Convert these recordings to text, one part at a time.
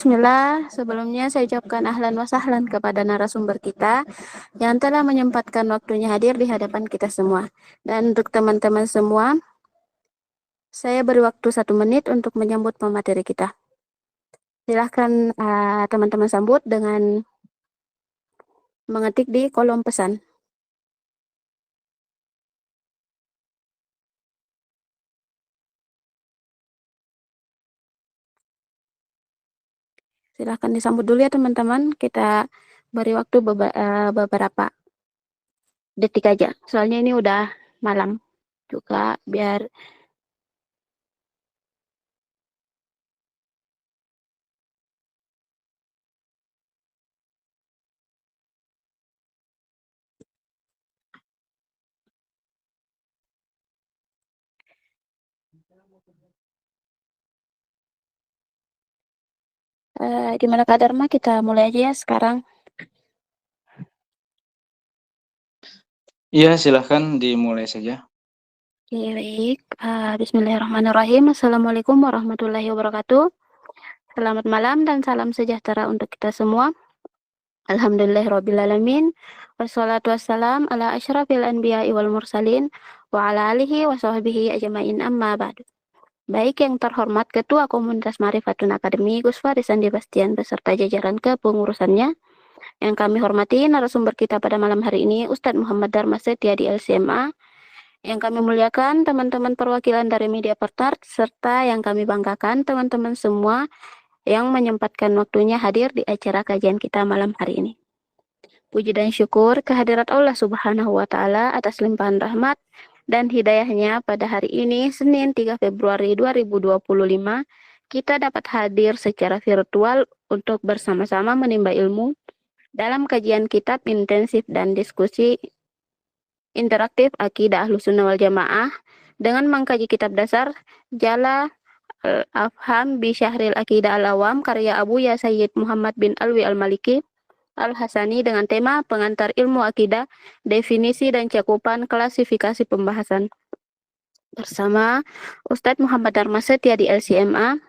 Bismillah, sebelumnya saya ucapkan ahlan wa sahlan kepada narasumber kita yang telah menyempatkan waktunya hadir di hadapan kita semua. Dan untuk teman-teman semua, saya beri waktu 1 menit untuk menyambut pemateri kita. Silahkan teman-teman sambut dengan mengetik di kolom pesan. Silahkan disambut dulu ya teman-teman. Kita beri waktu beberapa detik aja. Soalnya ini udah malam juga biar gimana Kak Dharma, kita mulai aja ya sekarang. Iya, silahkan dimulai saja. Baik, Bismillahirrahmanirrahim. Assalamualaikum warahmatullahi wabarakatuh. Selamat malam dan salam sejahtera untuk kita semua. Alhamdulillahirrabbilalamin. Wassalatu wassalam ala asyrafil anbiya'i wal mursalin wa ala alihi wa sahbihi ajma'in amma ba'du. Baik yang terhormat Ketua Komunitas Marifatun Akademi Gus Faris Andi Bastian beserta jajaran kepengurusannya. Yang kami hormati narasumber kita pada malam hari ini Ustadz Muhammad Dharma Setia di LCMA. Yang kami muliakan teman-teman perwakilan dari media partner, serta yang kami banggakan teman-teman semua yang menyempatkan waktunya hadir di acara kajian kita malam hari ini. Puji dan syukur kehadirat Allah Subhanahu wa Ta'ala atas limpahan rahmat dan hidayahnya pada hari ini, Senin 3 Februari 2025, kita dapat hadir secara virtual untuk bersama-sama menimba ilmu dalam kajian kitab intensif dan diskusi interaktif Akidah Ahlussunnah wal Jamaah dengan mengkaji kitab dasar Jala Al-Afham bi Syahril Aqidah Al-Awam karya Abu Ya Sayyid Muhammad bin Alwi Al-Maliki Al-Hasani dengan tema pengantar ilmu akidah, definisi dan cakupan klasifikasi pembahasan. Bersama Ustadz Muhammad Dharma Setia di LCMA,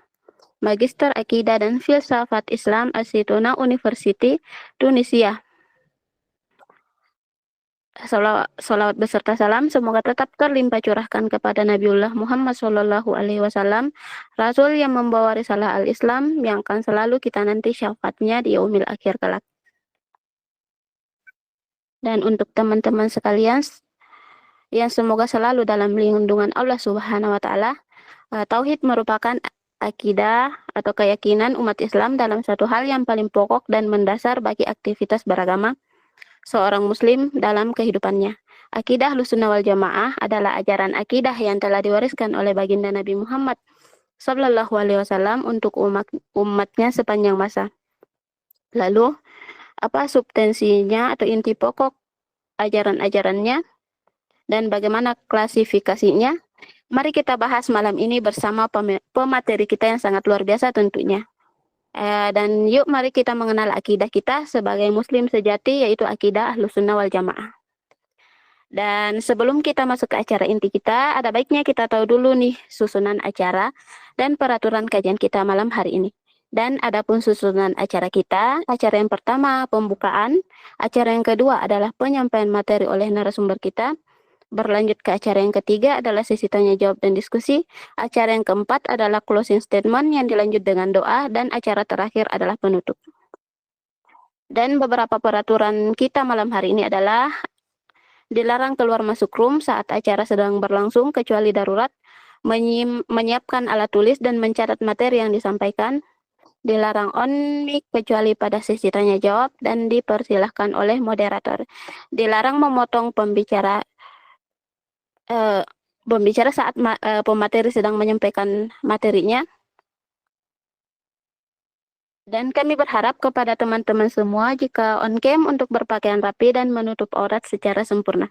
Magister Akidah dan Filsafat Islam Al-Situna University, Tunisia. Salawat beserta salam semoga tetap terlimpah curahkan kepada Nabiullah Muhammad SAW, Rasul yang membawa risalah al-Islam yang akan selalu kita nanti syafaatnya di yaumil akhir kelak. Dan untuk teman-teman sekalian yang semoga selalu dalam lindungan Allah Subhanahu wa Ta'ala, tauhid merupakan akidah atau keyakinan umat Islam dalam satu hal yang paling pokok dan mendasar bagi aktivitas beragama seorang muslim dalam kehidupannya. Akidah Ahlussunnah wal Jamaah adalah ajaran akidah yang telah diwariskan oleh baginda Nabi Muhammad Sallallahu Alaihi Wasallam untuk umatnya sepanjang masa. Lalu, apa substansinya atau inti pokok ajaran-ajarannya dan bagaimana klasifikasinya? Mari kita bahas malam ini bersama pemateri kita yang sangat luar biasa tentunya. Dan yuk mari kita mengenal akidah kita sebagai muslim sejati, yaitu akidah Ahlussunnah wal Jamaah. Dan sebelum kita masuk ke acara inti kita, ada baiknya kita tahu dulu nih susunan acara dan peraturan kajian kita malam hari ini. Dan adapun susunan acara kita, acara yang pertama pembukaan, acara yang kedua adalah penyampaian materi oleh narasumber kita, berlanjut ke acara yang ketiga adalah sesi tanya jawab dan diskusi, acara yang keempat adalah closing statement yang dilanjut dengan doa, dan acara terakhir adalah penutup. Dan beberapa peraturan kita malam hari ini adalah dilarang keluar masuk room saat acara sedang berlangsung kecuali darurat, menyiapkan alat tulis dan mencatat materi yang disampaikan, dilarang on mic kecuali pada sesi tanya jawab dan dipersilahkan oleh moderator. Dilarang memotong pembicara saat pemateri sedang menyampaikan materinya. Dan kami berharap kepada teman-teman semua jika on cam untuk berpakaian rapi dan menutup aurat secara sempurna.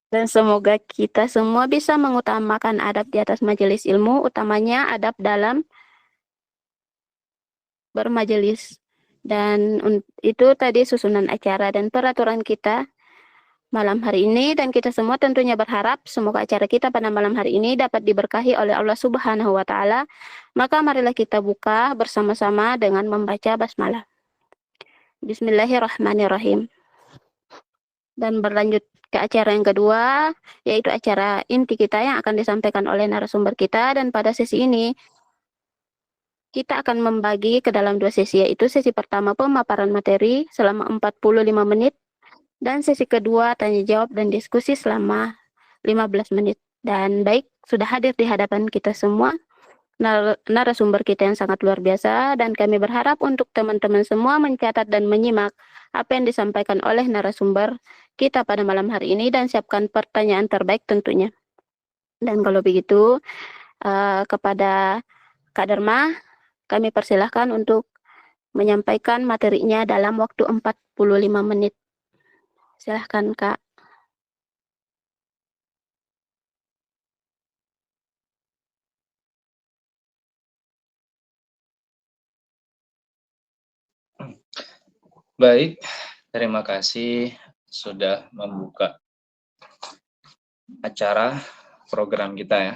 Dan semoga kita semua bisa mengutamakan adab di atas majelis ilmu, utamanya adab dalam bermajelis. Dan itu tadi susunan acara dan peraturan kita. malam hari ini, dan kita semua tentunya berharap semoga acara kita pada malam hari ini dapat diberkahi oleh Allah Subhanahu wa Ta'ala. Maka marilah kita buka bersama-sama dengan membaca basmalah. Bismillahirrahmanirrahim. Dan berlanjut ke acara yang kedua, yaitu acara inti kita yang akan disampaikan oleh narasumber kita. Dan pada sesi ini kita akan membagi ke dalam dua sesi, yaitu sesi pertama pemaparan materi selama 45 menit, dan sesi kedua tanya jawab dan diskusi selama 15 menit. Dan baik, sudah hadir di hadapan kita semua narasumber kita yang sangat luar biasa, dan kami berharap untuk teman-teman semua mencatat dan menyimak apa yang disampaikan oleh narasumber kita pada malam hari ini dan siapkan pertanyaan terbaik tentunya. Dan kalau begitu, kepada Kak Dharma, kami persilahkan untuk menyampaikan materinya dalam waktu 45 menit. Silahkan, Kak. Baik, terima kasih sudah membuka acara program kita ya.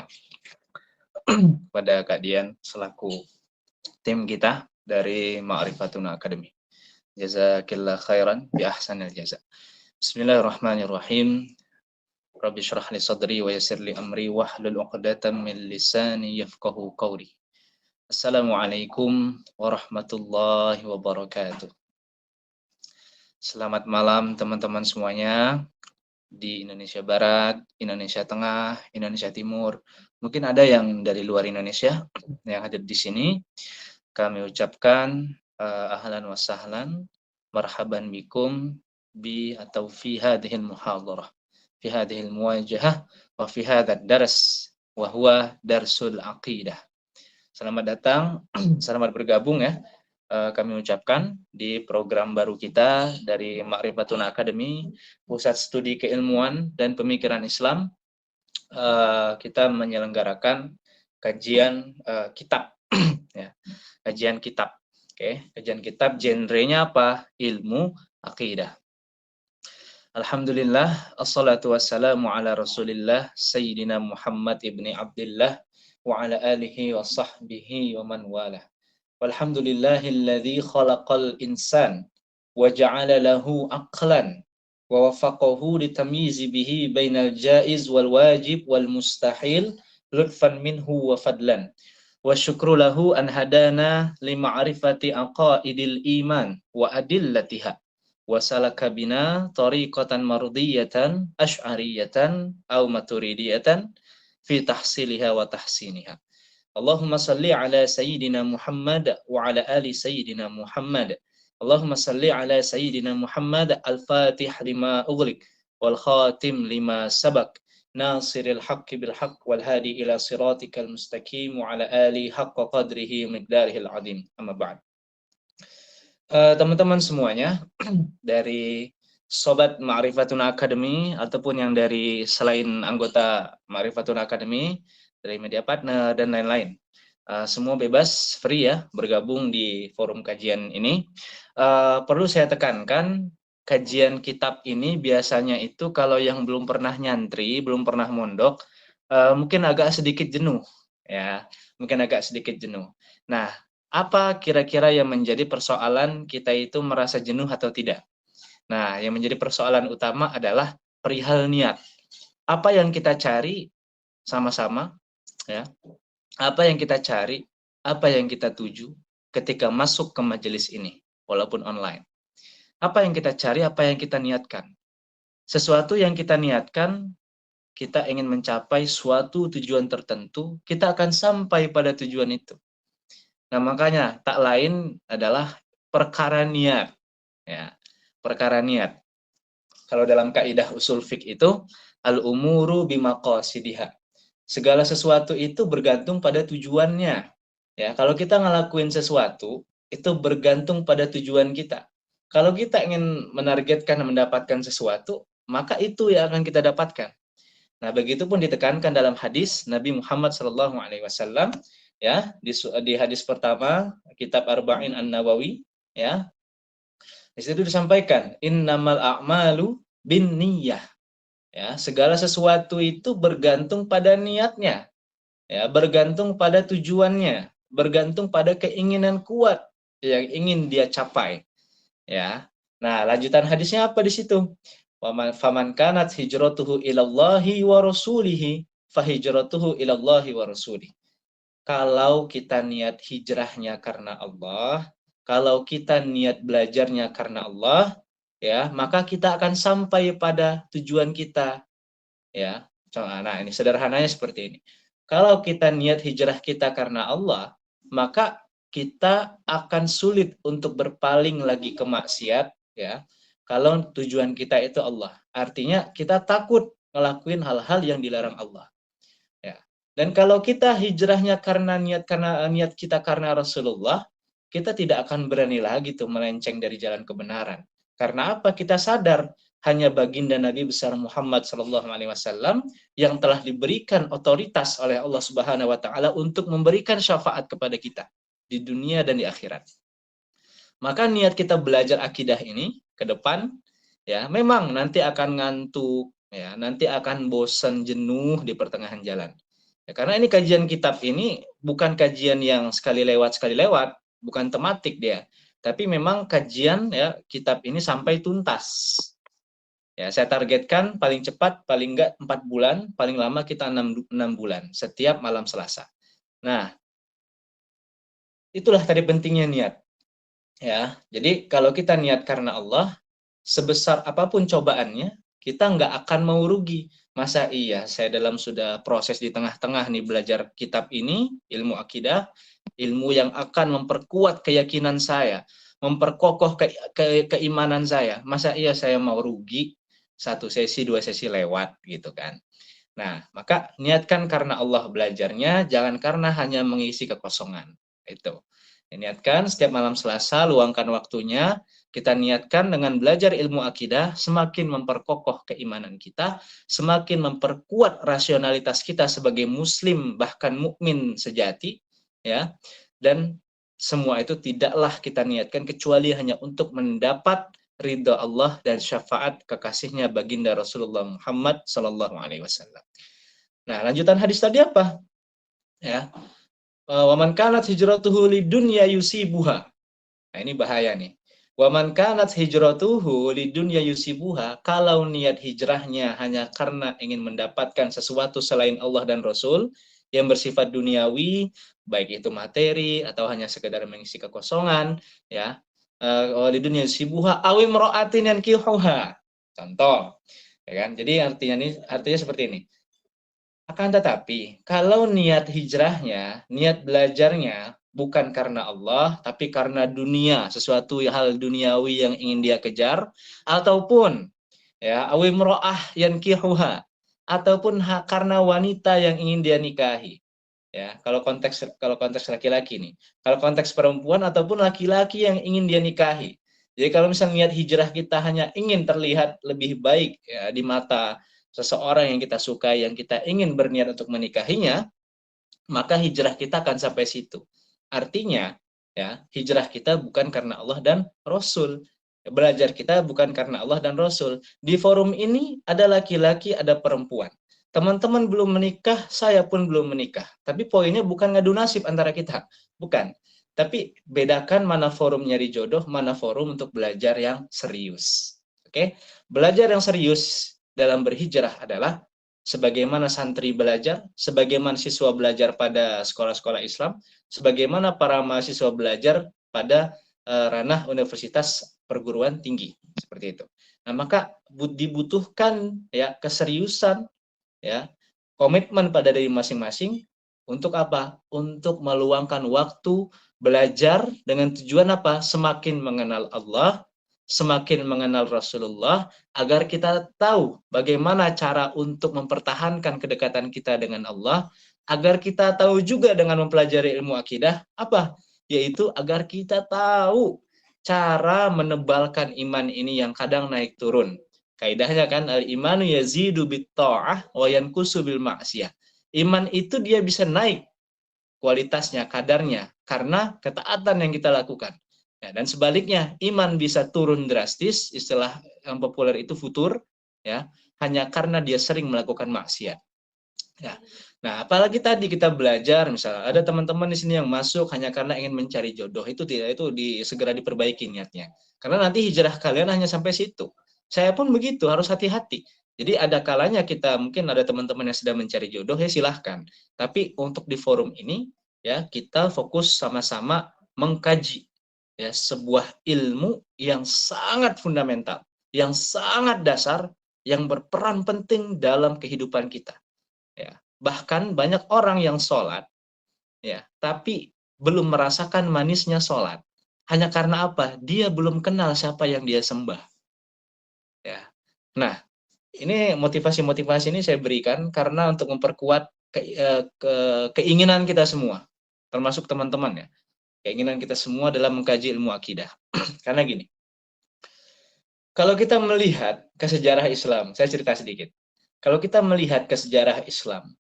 Pada Kak Dian selaku tim kita dari Ma'rifatun Academy. Jazakillah khairan bi ahsanil jaza. Bismillahirrahmanirrahim. Rabbi shrah li sadri wa yassir li amri wahlul 'uqdatam min lisani yafqahu qawli. Assalamualaikum warahmatullahi wabarakatuh. Selamat malam teman-teman semuanya di Indonesia Barat, Indonesia Tengah, Indonesia Timur. Mungkin ada yang dari luar Indonesia yang hadir di sini. Kami ucapkan ahlan wa sahlan, marhaban bikum bi atau fi hadhil muhadarah, fi hadhil muwajahah, wa fi hadzal dars wa huwa darsul aqidah. Selamat datang, selamat bergabung ya. Kami ucapkan di program baru kita dari Ma'rifatun Academy, Pusat Studi Keilmuan dan Pemikiran Islam. Kita menyelenggarakan kajian kitab, ya, kajian kitab. Oke, kajian kitab, genrenya apa? Ilmu akidah. Alhamdulillah, assalatu wassalamu ala Rasulillah, Sayyidina Muhammad ibni Abdullah, wa ala alihi wa sahbihi wa man walah. Walhamdulillahilladzi khalaqal insan wa ja'ala lahu aqlan wa wafaqahu litamyizi bihi bainal jaiz wal wajib wal mustahil lutfan minhu wa fadlan. Wa syukru lahu an hadana li ma'rifati aqaidil iman wa adillatiha wa salaka bina tariqatan mardiyatan asy'ariyatan aw maturidiyatan fi tahsiliha wa tahsiniha. Allahumma salli ala Sayyidina Muhammad wa ala ali Sayyidina Muhammad. Allahumma salli ala Sayyidina Muhammad al-fatih lima ughliq wal khatim lima sabak nasiril haqqi bil haqq wal hadi ila siratikal mustaqim wa ala ali haqqa qadrihi miqdarihil azim. Amma ba'd. Teman-teman semuanya dari Sobat Ma'rifatun Academy ataupun yang dari selain anggota Ma'rifatun Academy, dari media partner dan lain-lain. Semua bebas, free ya, bergabung di forum kajian ini. Perlu saya tekankan, kajian kitab ini biasanya itu kalau yang belum pernah nyantri, belum pernah mondok, mungkin agak sedikit jenuh. Ya, mungkin agak sedikit jenuh. Nah, apa kira-kira yang menjadi persoalan kita itu merasa jenuh atau tidak? Nah, yang menjadi persoalan utama adalah perihal niat. Apa yang kita cari sama-sama, ya, apa yang kita cari, apa yang kita tuju ketika masuk ke majelis ini, walaupun online. Apa yang kita cari, apa yang kita niatkan. Sesuatu yang kita niatkan, kita ingin mencapai suatu tujuan tertentu, kita akan sampai pada tujuan itu. Nah, makanya tak lain adalah perkara niat. Ya, perkara niat. Kalau dalam kaidah usul fiqh itu, al-umuru bimaqasidiha. Segala sesuatu itu bergantung pada tujuannya. Ya, kalau kita ngelakuin sesuatu, itu bergantung pada tujuan kita. Kalau kita ingin menargetkan mendapatkan sesuatu, maka itu yang akan kita dapatkan. Nah, begitupun ditekankan dalam hadis Nabi Muhammad SAW, ya, di hadis pertama kitab Arba'in An-Nawawi, ya. Di situ disampaikan, innamal a'malu bin niyah. Ya, segala sesuatu itu bergantung pada niatnya, ya, bergantung pada tujuannya, bergantung pada keinginan kuat yang ingin dia capai, ya. Nah, lanjutan hadisnya apa di situ? Faman kanat hijratuhu ilallahi wa rasulihi fahijratuhu ilallahi wa rasulihi. Kalau kita niat hijrahnya karena Allah, kalau kita niat belajarnya karena Allah, ya, maka kita akan sampai pada tujuan kita, ya. Nah, ini sederhananya seperti ini. Kalau kita niat hijrah kita karena Allah, maka kita akan sulit untuk berpaling lagi ke maksiat, ya. Kalau tujuan kita itu Allah, artinya kita takut ngelakuin hal-hal yang dilarang Allah. Ya. Dan kalau kita hijrahnya karena niat kita karena Rasulullah, kita tidak akan berani lagi tuh melenceng dari jalan kebenaran. Karena apa? Kita sadar hanya baginda Nabi besar Muhammad SAW yang telah diberikan otoritas oleh Allah Subhanahu Wa Taala untuk memberikan syafaat kepada kita di dunia dan di akhirat. Maka niat kita belajar akidah ini ke depan, ya, memang nanti akan ngantuk, ya, nanti akan bosan jenuh di pertengahan jalan. Ya, karena ini kajian kitab ini bukan kajian yang sekali lewat, bukan tematik dia, tapi memang kajian, ya, kitab ini sampai tuntas. Ya, saya targetkan paling cepat, paling enggak 4 bulan, paling lama kita 6 bulan, setiap malam Selasa. Nah, itulah tadi pentingnya niat. Ya, jadi kalau kita niat karena Allah, sebesar apapun cobaannya, kita nggak akan mau rugi. Masa iya saya sudah proses di tengah-tengah nih belajar kitab ini, ilmu akidah, ilmu yang akan memperkuat keyakinan saya, memperkokoh keimanan saya. Masa iya saya mau rugi 1 sesi, 2 sesi lewat gitu kan. Nah, maka niatkan karena Allah belajarnya, jangan karena hanya mengisi kekosongan. Itu. Niatkan setiap malam Selasa, luangkan waktunya, kita niatkan dengan belajar ilmu akidah, semakin memperkokoh keimanan kita, semakin memperkuat rasionalitas kita sebagai muslim, bahkan mukmin sejati, ya. Dan semua itu tidaklah kita niatkan kecuali hanya untuk mendapat ridha Allah dan syafaat kekasihnya baginda Rasulullah Muhammad Sallallahu Alaihi Wasallam. Nah, lanjutan hadis tadi apa? Ya, waman kanat hijratuhu lidunya yusibuha. Nah, ini bahaya nih. Waman kanat hijratuhu lidunya yusibuha, kalau niat hijrahnya hanya karena ingin mendapatkan sesuatu selain Allah dan Rasul yang bersifat duniawi, baik itu materi atau hanya sekedar mengisi kekosongan, ya. Lidunya yusibuha awim ro'atin yankihuha. Contoh, ya kan? Jadi artinya seperti ini. Akan tetapi, kalau niat hijrahnya, niat belajarnya bukan karena Allah, tapi karena dunia, sesuatu hal duniawi yang ingin dia kejar, ataupun ya awimro'ah yankihuha, ataupun karena wanita yang ingin dia nikahi. Ya, kalau konteks laki-laki nih. Kalau konteks perempuan ataupun laki-laki yang ingin dia nikahi. Jadi kalau misalnya niat hijrah kita hanya ingin terlihat lebih baik, ya, di mata seseorang yang kita suka, yang kita ingin berniat untuk menikahinya, maka hijrah kita akan sampai situ. Artinya, ya, hijrah kita bukan karena Allah dan Rasul. Belajar kita bukan karena Allah dan Rasul. Di forum ini ada laki-laki, ada perempuan. Teman-teman belum menikah, saya pun belum menikah. Tapi poinnya bukan ngadu nasib antara kita. Bukan. Tapi bedakan mana forum nyari jodoh, mana forum untuk belajar yang serius. Oke? Belajar yang serius dalam berhijrah adalah sebagaimana santri belajar, sebagaimana siswa belajar pada sekolah-sekolah Islam, sebagaimana para mahasiswa belajar pada ranah universitas perguruan tinggi, seperti itu. Nah, maka dibutuhkan, ya, keseriusan, ya, komitmen pada diri masing-masing untuk apa? Untuk meluangkan waktu belajar dengan tujuan apa? Semakin mengenal Allah, semakin mengenal Rasulullah, agar kita tahu bagaimana cara untuk mempertahankan kedekatan kita dengan Allah, agar kita tahu juga dengan mempelajari ilmu akidah, apa? Yaitu agar kita tahu cara menebalkan iman ini yang kadang naik turun. Kaidahnya kan, al-imanu yazidu bit-ta'ah wa yankusu bil ma'siyah. Iman itu dia bisa naik kualitasnya, kadarnya, karena ketaatan yang kita lakukan. Ya, dan sebaliknya, iman bisa turun drastis, istilah yang populer itu futur, ya, hanya karena dia sering melakukan maksiat. Ya. Nah, apalagi tadi kita belajar, misalnya ada teman-teman di sini yang masuk hanya karena ingin mencari jodoh, itu tidak, itu segera diperbaiki niatnya. Karena nanti hijrah kalian hanya sampai situ. Saya pun begitu, harus hati-hati. Jadi ada kalanya kita, mungkin ada teman-teman yang sedang mencari jodoh, ya silahkan. Tapi untuk di forum ini, ya kita fokus sama-sama mengkaji ya sebuah ilmu yang sangat fundamental, yang sangat dasar, yang berperan penting dalam kehidupan kita. Ya, bahkan banyak orang yang sholat, ya, tapi belum merasakan manisnya sholat. Hanya karena apa? Dia belum kenal siapa yang dia sembah. Ya. Nah, ini motivasi-motivasi ini saya berikan karena untuk memperkuat keinginan kita semua, termasuk teman-teman ya. Keinginan kita semua dalam mengkaji ilmu akidah. Karena gini, kalau kita melihat ke sejarah Islam, saya cerita sedikit. Kalau kita melihat ke sejarah Islam,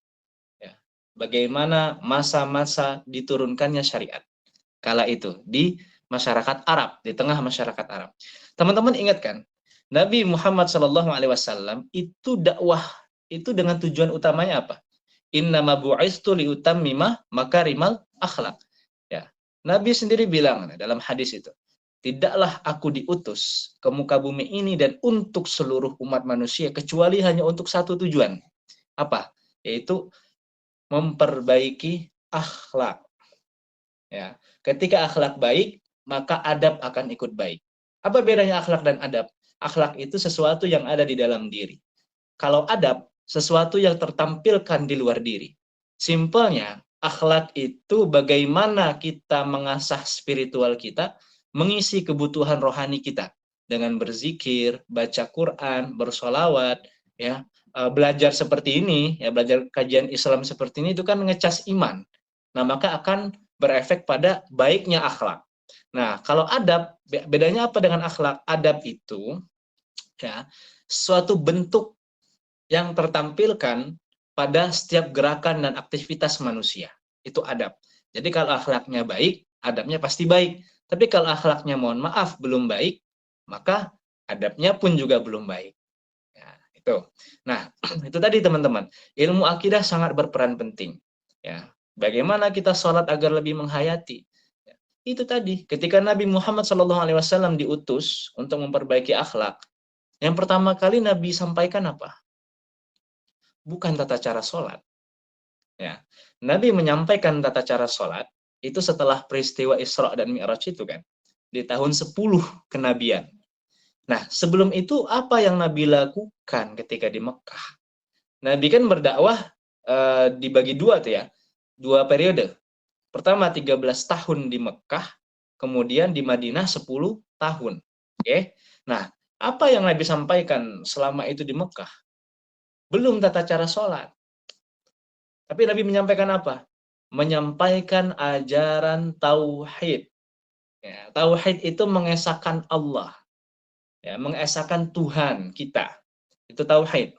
ya, bagaimana masa-masa diturunkannya syariat kala itu di masyarakat Arab, di tengah masyarakat Arab. Teman-teman ingat kan, Nabi Muhammad SAW itu dakwah itu dengan tujuan utamanya apa? Innama bu'istu liutammima makarimal akhlak. Ya. Nabi sendiri bilang dalam hadis itu, tidaklah aku diutus ke muka bumi ini dan untuk seluruh umat manusia kecuali hanya untuk satu tujuan. Apa? Yaitu memperbaiki akhlak. Ya, ketika akhlak baik, maka adab akan ikut baik. Apa bedanya akhlak dan adab? Akhlak itu sesuatu yang ada di dalam diri. Kalau adab, sesuatu yang tertampilkan di luar diri. Simpelnya, akhlak itu bagaimana kita mengasah spiritual kita, mengisi kebutuhan rohani kita dengan berzikir, baca Quran, bersolawat, ya, belajar seperti ini, ya, belajar kajian Islam seperti ini itu kan ngecas iman. Nah, maka akan berefek pada baiknya akhlak. Nah, kalau adab, bedanya apa dengan akhlak? Adab itu ya suatu bentuk yang tertampilkan pada setiap gerakan dan aktivitas manusia. Itu adab. Jadi kalau akhlaknya baik, adabnya pasti baik. Tapi kalau akhlaknya mohon maaf belum baik, maka adabnya pun juga belum baik. Ya, itu. Nah, itu tadi teman-teman. Ilmu akidah sangat berperan penting. Ya, bagaimana kita sholat agar lebih menghayati? Ya, itu tadi. Ketika Nabi Muhammad SAW diutus untuk memperbaiki akhlak, yang pertama kali Nabi sampaikan apa? Bukan tata cara sholat. Ya. Nabi menyampaikan tata cara sholat itu setelah peristiwa Isra dan Mi'raj itu kan. Di tahun 10 kenabian. Nah, sebelum itu apa yang Nabi lakukan ketika di Mekah? Nabi kan berdakwah dibagi dua tuh ya. Dua periode. Pertama 13 tahun di Mekah, kemudian di Madinah 10 tahun. Oke. Nah, apa yang Nabi sampaikan selama itu di Mekah? Belum tata cara sholat. Tapi Nabi menyampaikan apa? Menyampaikan ajaran tauhid. Ya, tauhid itu mengesahkan Allah. Ya, mengesahkan Tuhan kita. Itu tauhid.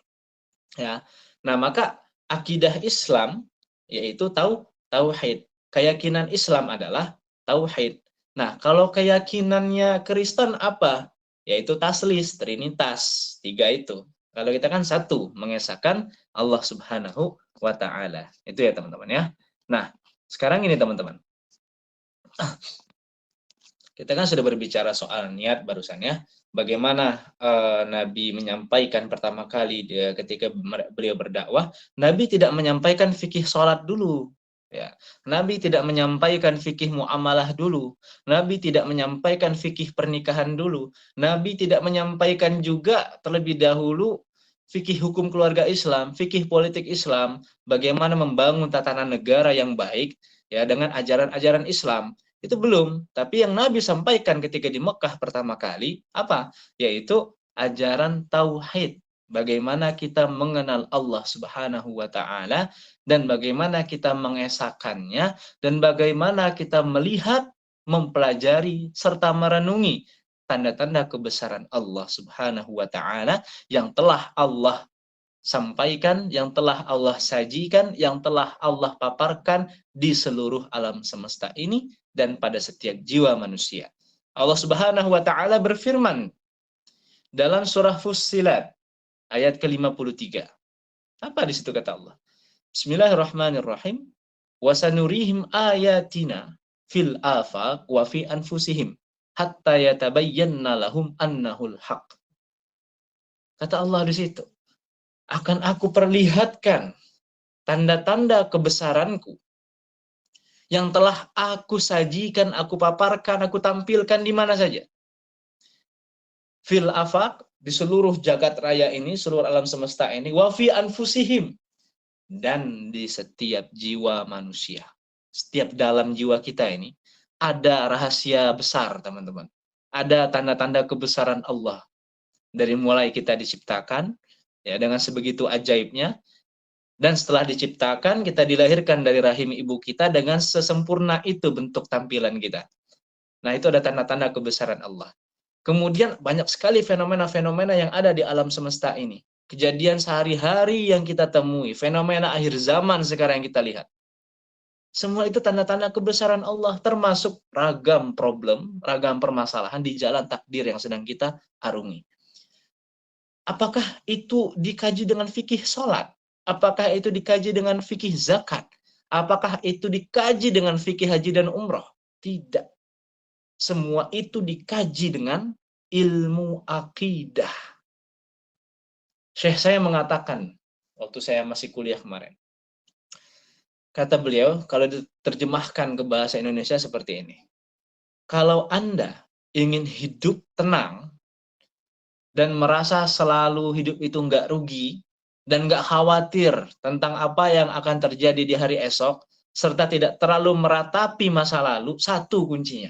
Ya. Nah, maka akidah Islam yaitu tauhid. Keyakinan Islam adalah tauhid. Nah, kalau keyakinannya Kristen apa? Yaitu taslis, trinitas, tiga itu. Kalau kita kan satu, mengesahkan Allah Subhanahu wa Ta'ala. Itu ya teman-teman ya. Nah, sekarang ini teman-teman. Kita kan sudah berbicara soal niat barusan ya. Bagaimana Nabi menyampaikan pertama kali ketika beliau berdakwah, Nabi tidak menyampaikan fikih sholat dulu. Ya. Nabi tidak menyampaikan fikih muamalah dulu. Nabi tidak menyampaikan fikih pernikahan dulu. Nabi tidak menyampaikan juga terlebih dahulu fikih hukum keluarga Islam, fikih politik Islam, bagaimana membangun tatanan negara yang baik ya dengan ajaran-ajaran Islam. Itu belum, tapi yang Nabi sampaikan ketika di Mekah pertama kali apa? Yaitu ajaran tauhid. Bagaimana kita mengenal Allah Subhanahu wa Ta'ala dan bagaimana kita mengesahkannya dan bagaimana kita melihat, mempelajari serta merenungi tanda-tanda kebesaran Allah Subhanahu wa Ta'ala yang telah Allah sampaikan, yang telah Allah sajikan, yang telah Allah paparkan di seluruh alam semesta ini dan pada setiap jiwa manusia. Allah Subhanahu wa Ta'ala berfirman dalam surah Fussilat ayat ke-53. Apa di situ kata Allah? Bismillahirrahmanirrahim. Wa sanurihim ayatina fil afaq wa fi anfusihim hatta yatabayyana lahum annahul haq. Kata Allah di situ, akan aku perlihatkan tanda-tanda kebesaranku yang telah aku sajikan, aku paparkan, aku tampilkan di mana saja. Fil afaq, di seluruh jagat raya ini, seluruh alam semesta ini, wa fi anfusihim, dan di setiap jiwa manusia. Setiap dalam jiwa kita ini ada rahasia besar, teman-teman. Ada tanda-tanda kebesaran Allah. Dari mulai kita diciptakan, ya dengan sebegitu ajaibnya, dan setelah diciptakan, kita dilahirkan dari rahim ibu kita dengan sesempurna itu bentuk tampilan kita. Nah, itu ada tanda-tanda kebesaran Allah. Kemudian banyak sekali fenomena-fenomena yang ada di alam semesta ini. Kejadian sehari-hari yang kita temui, fenomena akhir zaman sekarang yang kita lihat. Semua itu tanda-tanda kebesaran Allah, termasuk ragam problem, ragam permasalahan di jalan takdir yang sedang kita arungi. Apakah itu dikaji dengan fikih sholat? Apakah itu dikaji dengan fikih zakat? Apakah itu dikaji dengan fikih haji dan umroh? Tidak. Semua itu dikaji dengan ilmu akidah. Syekh saya mengatakan, waktu saya masih kuliah kemarin, kata beliau, kalau diterjemahkan ke bahasa Indonesia seperti ini. Kalau Anda ingin hidup tenang, dan merasa selalu hidup itu nggak rugi, dan nggak khawatir tentang apa yang akan terjadi di hari esok, serta tidak terlalu meratapi masa lalu, satu kuncinya.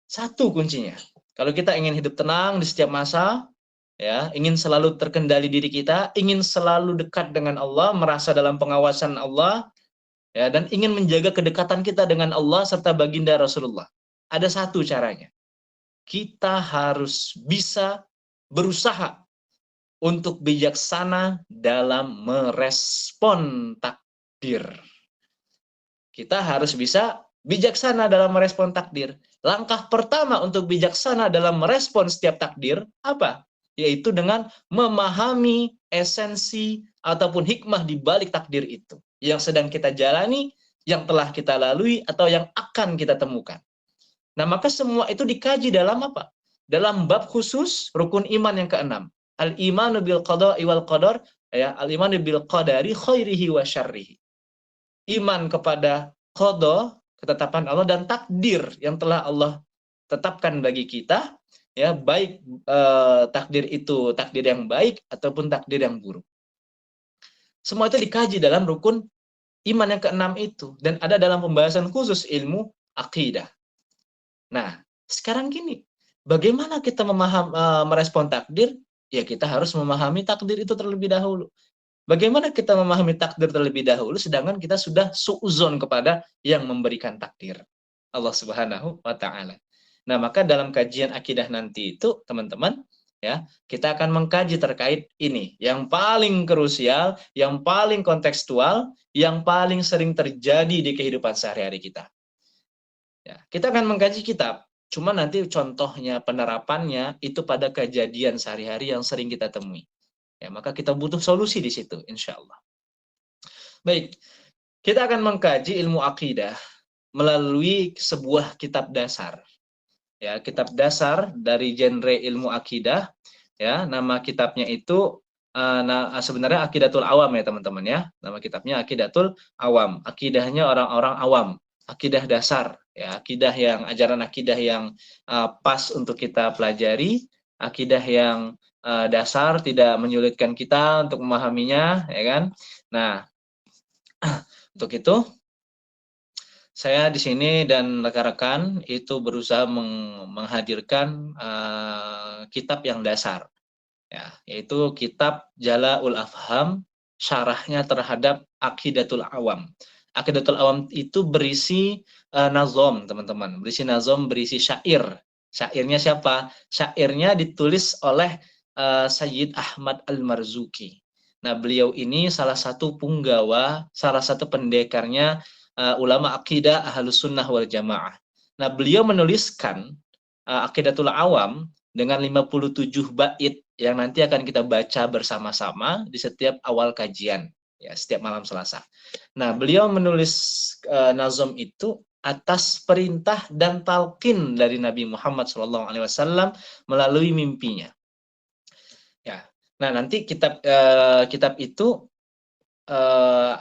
Satu kuncinya. Kalau kita ingin hidup tenang di setiap masa, ya, ingin selalu terkendali diri kita, ingin selalu dekat dengan Allah, merasa dalam pengawasan Allah, ya, dan ingin menjaga kedekatan kita dengan Allah serta baginda Rasulullah. Ada satu caranya. Kita harus bisa berusaha untuk bijaksana dalam merespon takdir. Kita harus bisa bijaksana dalam merespon takdir. Langkah pertama untuk bijaksana dalam merespon setiap takdir, apa? Yaitu dengan memahami esensi ataupun hikmah di balik takdir itu. Yang sedang kita jalani, yang telah kita lalui, atau yang akan kita temukan. Nah, maka semua itu dikaji dalam apa? Dalam bab khusus rukun iman yang keenam. Al-imanu bil qada'i wal qadar, ya, al-imanu bil qadari khairihi wa syarrihi. Iman kepada qada, ketetapan Allah, dan takdir yang telah Allah tetapkan bagi kita, ya, baik takdir itu takdir yang baik ataupun takdir yang buruk. Semua itu dikaji dalam rukun iman yang keenam itu, dan ada dalam pembahasan khusus ilmu akidah. Nah, sekarang gini, bagaimana kita merespon takdir? Ya, kita harus memahami takdir itu terlebih dahulu. Bagaimana kita memahami takdir terlebih dahulu, sedangkan kita sudah suuzon kepada yang memberikan takdir, Allah Subhanahu wa Ta'ala. Nah, maka dalam kajian akidah nanti itu, teman-teman, ya, kita akan mengkaji terkait ini, yang paling krusial, yang paling kontekstual, yang paling sering terjadi di kehidupan sehari-hari kita. Ya, kita akan mengkaji kitab, cuma nanti contohnya, penerapannya itu pada kejadian sehari-hari yang sering kita temui. Ya, maka kita butuh solusi di situ, insya Allah. Baik, kita akan mengkaji ilmu akidah melalui sebuah kitab dasar. Ya, kitab dasar dari genre ilmu akidah. Ya, nama kitabnya itu sebenarnya Aqidatul Awam, ya teman-teman, ya. Nama kitabnya Aqidatul Awam. Akidahnya orang-orang awam. Akidah dasar, ya, ajaran akidah yang pas untuk kita pelajari, akidah yang dasar, tidak menyulitkan kita untuk memahaminya, ya kan? Nah, untuk itu saya di sini dan rekan-rekan itu berusaha menghadirkan kitab yang dasar, ya, yaitu kitab Jala'ul Afham, syarahnya terhadap Aqidatul Awam. Aqidatul Awam itu berisi nazom, teman-teman. Berisi nazom, berisi syair. Syairnya siapa? Syairnya ditulis oleh Sayyid Ahmad Al-Marzuki. Nah, beliau ini salah satu punggawa, salah satu pendekarnya ulama akidah Ahlus Sunnah wal Jamaah. Nah, beliau menuliskan Aqidatul Awam dengan 57 bait yang nanti akan kita baca bersama-sama di setiap awal kajian, ya, setiap malam Selasa. Nah, beliau menulis nazom itu atas perintah dan talqin dari Nabi Muhammad SAW melalui mimpinya. Ya. Nah, nanti kitab itu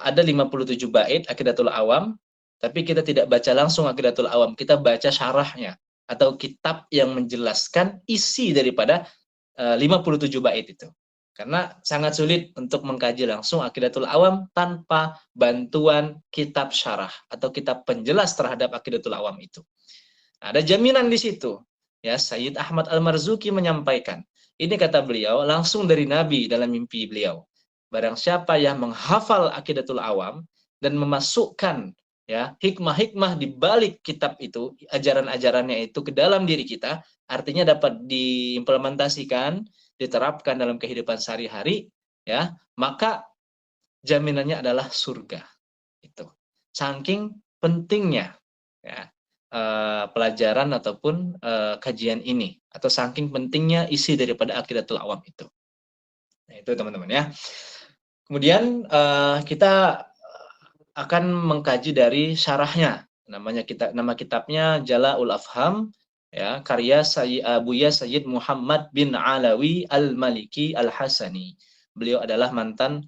ada 57 bait Aqidatul Awam, tapi kita tidak baca langsung Aqidatul Awam, kita baca syarahnya atau kitab yang menjelaskan isi daripada 57 bait itu. Karena sangat sulit untuk mengkaji langsung Aqidatul Awam tanpa bantuan kitab syarah atau kitab penjelas terhadap Aqidatul Awam itu. Nah, ada jaminan di situ. Ya, Sayyid Ahmad Al-Marzuki menyampaikan. Ini kata beliau langsung dari Nabi dalam mimpi beliau. Barang siapa yang menghafal Aqidatul Awam dan memasukkan ya hikmah-hikmah di balik kitab itu, ajaran-ajarannya itu ke dalam diri kita, artinya dapat diimplementasikan, diterapkan dalam kehidupan sehari-hari, ya, maka jaminannya adalah surga. Itu. Saking pentingnya ya pelajaran ataupun kajian ini, atau saking pentingnya isi daripada Aqidatul Awam itu. Nah, itu teman-teman ya. Kemudian kita akan mengkaji dari syarahnya. Nama kitabnya Jala'ul Afham, ya, karya Buya Sayyid Muhammad bin Alawi Al-Maliki Al-Hasani. Beliau adalah mantan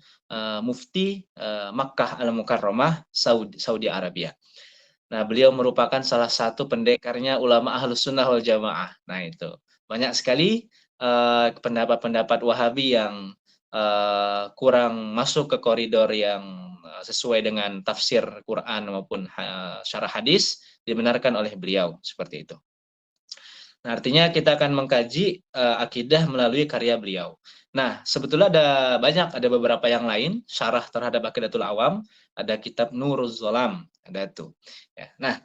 mufti Makkah Al-Mukarramah, Saudi Arabia. Nah, beliau merupakan salah satu pendekarnya ulama Ahlus Sunnah wal Jamaah. Nah, itu banyak sekali pendapat-pendapat Wahabi yang kurang masuk ke koridor yang sesuai dengan tafsir Quran maupun syarah hadis dibenarkan oleh beliau seperti itu. Nah, artinya kita akan mengkaji akidah melalui karya beliau. Nah, sebetulnya ada beberapa yang lain syarah terhadap Aqidatul Awam, ada kitab Nuruz Zolam, ada itu. Ya. Nah,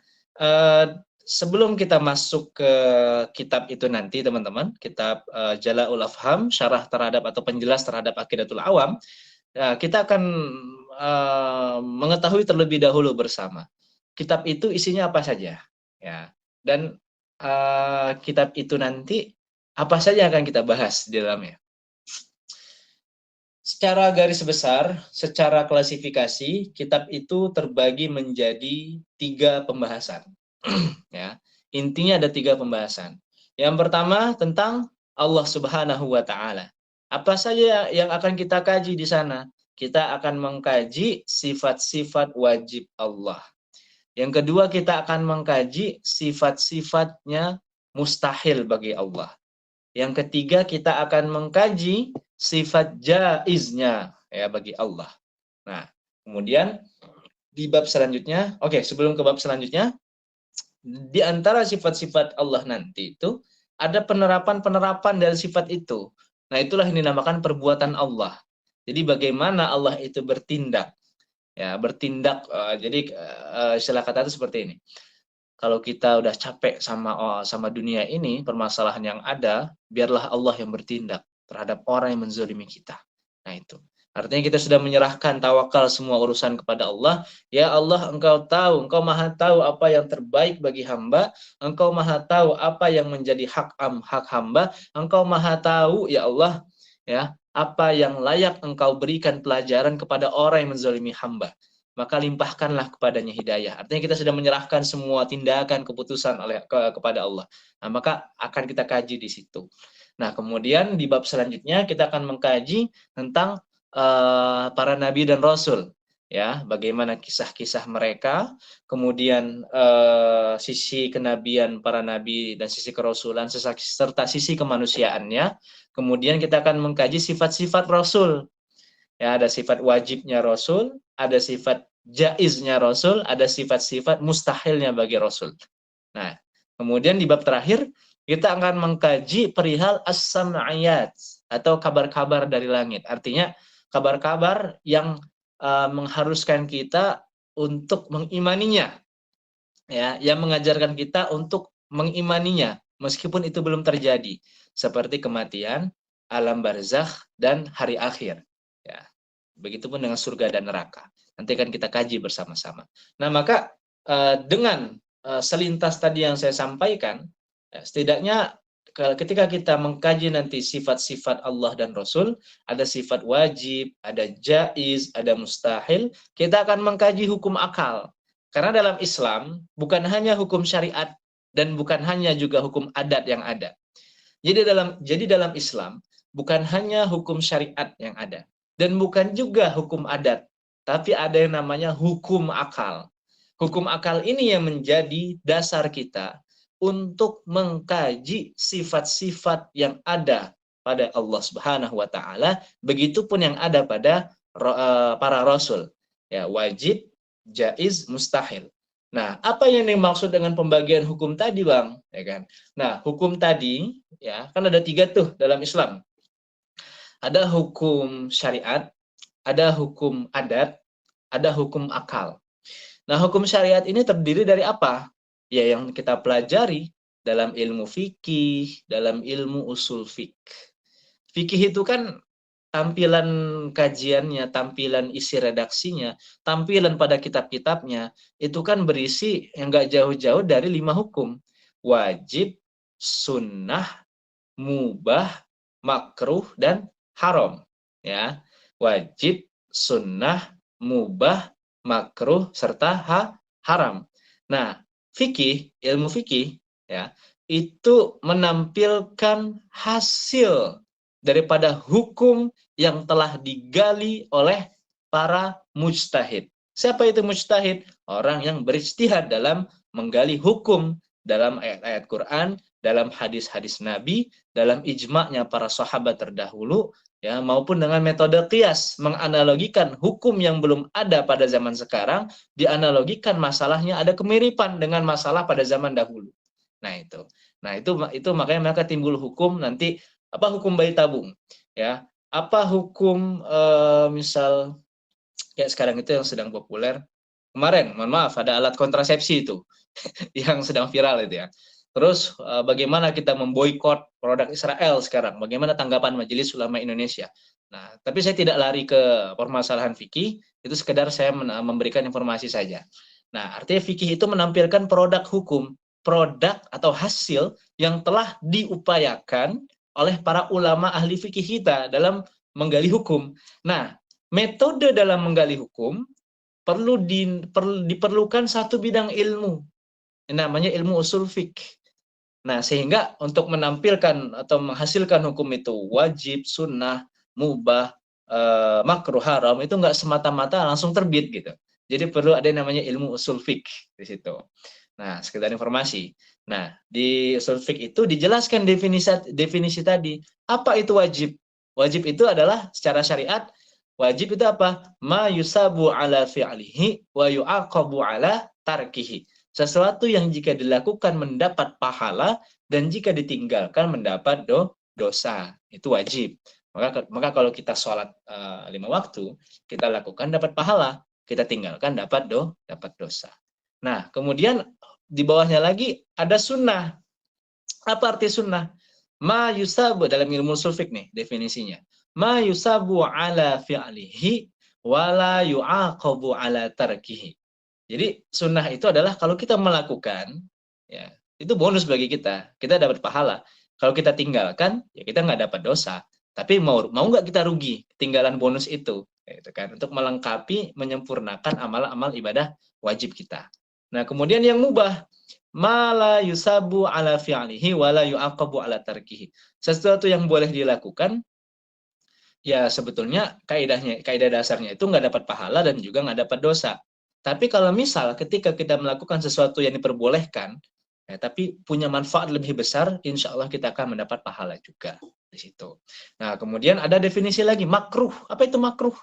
sebelum kita masuk ke kitab itu nanti teman-teman, kitab Jala'ul Afham, syarah terhadap atau penjelas terhadap Aqidatul Awam, kita akan mengetahui terlebih dahulu bersama. Kitab itu isinya apa saja, ya. Dan kitab itu nanti apa saja yang akan kita bahas di dalamnya. Secara garis besar, secara klasifikasi, kitab itu terbagi menjadi 3 pembahasan. Ya, intinya ada 3 pembahasan. Yang pertama tentang Allah Subhanahu wa Ta'ala. Apa saja yang akan kita kaji di sana? Kita akan mengkaji sifat-sifat wajib Allah. Yang kedua, kita akan mengkaji sifat-sifatnya mustahil bagi Allah. Yang ketiga, kita akan mengkaji sifat jaiznya ya bagi Allah. Nah, kemudian di bab selanjutnya, sebelum ke bab selanjutnya, di antara sifat-sifat Allah nanti itu ada penerapan-penerapan dari sifat itu. Nah, itulah yang dinamakan perbuatan Allah. Jadi bagaimana Allah itu bertindak. Ya, bertindak. Jadi istilah kata itu seperti ini. Kalau kita udah capek sama dunia ini, permasalahan yang ada, biarlah Allah yang bertindak terhadap orang yang menzalimi kita. Nah, itu. Artinya kita sudah menyerahkan tawakal semua urusan kepada Allah. Ya Allah, Engkau tahu, Engkau Maha tahu apa yang terbaik bagi hamba. Engkau Maha tahu apa yang menjadi hak hamba. Engkau Maha tahu, ya Allah, ya, apa yang layak Engkau berikan pelajaran kepada orang yang menzalimi hamba. Maka limpahkanlah kepadanya hidayah. Artinya kita sudah menyerahkan semua tindakan, keputusan kepada Allah. Nah, maka akan kita kaji di situ. Nah, kemudian di bab selanjutnya kita akan mengkaji tentang para nabi dan rasul. Ya, bagaimana kisah-kisah mereka, kemudian sisi kenabian para nabi dan sisi kerasulan, serta sisi kemanusiaannya. Kemudian kita akan mengkaji sifat-sifat rasul. Ya, ada sifat wajibnya Rasul, ada sifat jaiznya Rasul, ada sifat-sifat mustahilnya bagi Rasul. Nah, kemudian di bab terakhir, kita akan mengkaji perihal as-sam'iyat, atau kabar-kabar dari langit. Artinya, kabar-kabar yang mengharuskan kita untuk mengimaninya. Ya, yang mengajarkan kita untuk mengimaninya, meskipun itu belum terjadi. Seperti kematian, alam barzakh, dan hari akhir. Ya, begitupun dengan surga dan neraka. Nanti akan kita kaji bersama-sama. Nah, maka dengan selintas tadi yang saya sampaikan, setidaknya ketika kita mengkaji nanti sifat-sifat Allah dan Rasul, ada sifat wajib, ada jaiz, ada mustahil, kita akan mengkaji hukum akal. Karena dalam Islam bukan hanya hukum syariat dan bukan hanya juga hukum adat yang ada. Jadi dalam Islam bukan hanya hukum syariat yang ada dan bukan juga hukum adat, tapi ada yang namanya hukum akal. Hukum akal ini yang menjadi dasar kita untuk mengkaji sifat-sifat yang ada pada Allah Subhanahu wa taala, begitupun yang ada pada para rasul. Ya, wajib, jaiz, mustahil. Nah, apa yang dimaksud dengan pembagian hukum tadi, Bang? Ya kan? Nah, hukum tadi ya, kan ada 3 tuh dalam Islam. Ada hukum syariat, ada hukum adat, ada hukum akal. Nah, hukum syariat ini terdiri dari apa? Ya, yang kita pelajari dalam ilmu fikih, dalam ilmu usul fikih. Fikih itu kan tampilan kajiannya, tampilan isi redaksinya, tampilan pada kitab-kitabnya, itu kan berisi yang nggak jauh-jauh dari 5 hukum. Wajib, sunnah, mubah, makruh, dan haram. Ya, wajib, sunnah, mubah, makruh, serta haram. Nah, ilmu fikih, ya, itu menampilkan hasil daripada hukum yang telah digali oleh para mujtahid. Siapa itu mujtahid? Orang yang berijtihad dalam menggali hukum dalam ayat-ayat Quran, dalam hadis-hadis Nabi, dalam ijma'nya para sahabat terdahulu, ya, maupun dengan metode qiyas, menganalogikan hukum yang belum ada pada zaman sekarang, dianalogikan masalahnya ada kemiripan dengan masalah pada zaman dahulu. Nah, itu makanya maka timbul hukum nanti apa hukum bayi tabung, ya, apa hukum misal kayak sekarang itu yang sedang populer kemarin, mohon maaf, ada alat kontrasepsi itu yang sedang viral itu ya. Terus bagaimana kita memboikot produk Israel sekarang? Bagaimana tanggapan Majelis Ulama Indonesia? Nah, tapi saya tidak lari ke permasalahan fikih, itu sekedar saya memberikan informasi saja. Nah, artinya fikih itu menampilkan produk hukum, produk atau hasil yang telah diupayakan oleh para ulama ahli fikih kita dalam menggali hukum. Nah, metode dalam menggali hukum diperlukan satu bidang ilmu, namanya ilmu usul fikih. Nah, sehingga untuk menampilkan atau menghasilkan hukum itu wajib, sunnah, mubah, makruh, haram, itu nggak semata-mata langsung terbit gitu. Jadi perlu ada yang namanya ilmu usul fikih di situ. Nah, sekedar informasi. Nah, di usul fikih itu dijelaskan definisi tadi. Apa itu wajib? Wajib itu adalah secara syariat, wajib itu apa? Ma yusabu ala fi'lihi wa yu'aqabu ala tarkihi. Sesuatu yang jika dilakukan mendapat pahala dan jika ditinggalkan mendapat dosa. Itu wajib. Maka kalau kita sholat 5 waktu, kita lakukan dapat pahala, kita tinggalkan dapat dosa. Nah, kemudian di bawahnya lagi ada sunnah. Apa arti sunnah? Ma yusabu, dalam ilmu ushul fiqh nih definisinya. Ma yusabu ala fi'lihi wa la yu'aqabu ala tarkihi. Jadi sunnah itu adalah kalau kita melakukan, ya itu bonus bagi kita. Kita dapat pahala. Kalau kita tinggalkan, ya kita nggak dapat dosa. Tapi mau nggak kita rugi ketinggalan bonus itu, gitu kan? Untuk melengkapi, menyempurnakan amal-amal ibadah wajib kita. Nah, kemudian yang mubah, mala yusabu ala fi'lihi wa la yu'aqabu ala tarkihi. Sesuatu yang boleh dilakukan, ya sebetulnya kaidah dasarnya itu nggak dapat pahala dan juga nggak dapat dosa. Tapi kalau misal ketika kita melakukan sesuatu yang diperbolehkan, ya, tapi punya manfaat lebih besar, insya Allah kita akan mendapat pahala juga di situ. Nah, kemudian ada definisi lagi, makruh. Apa itu makruh?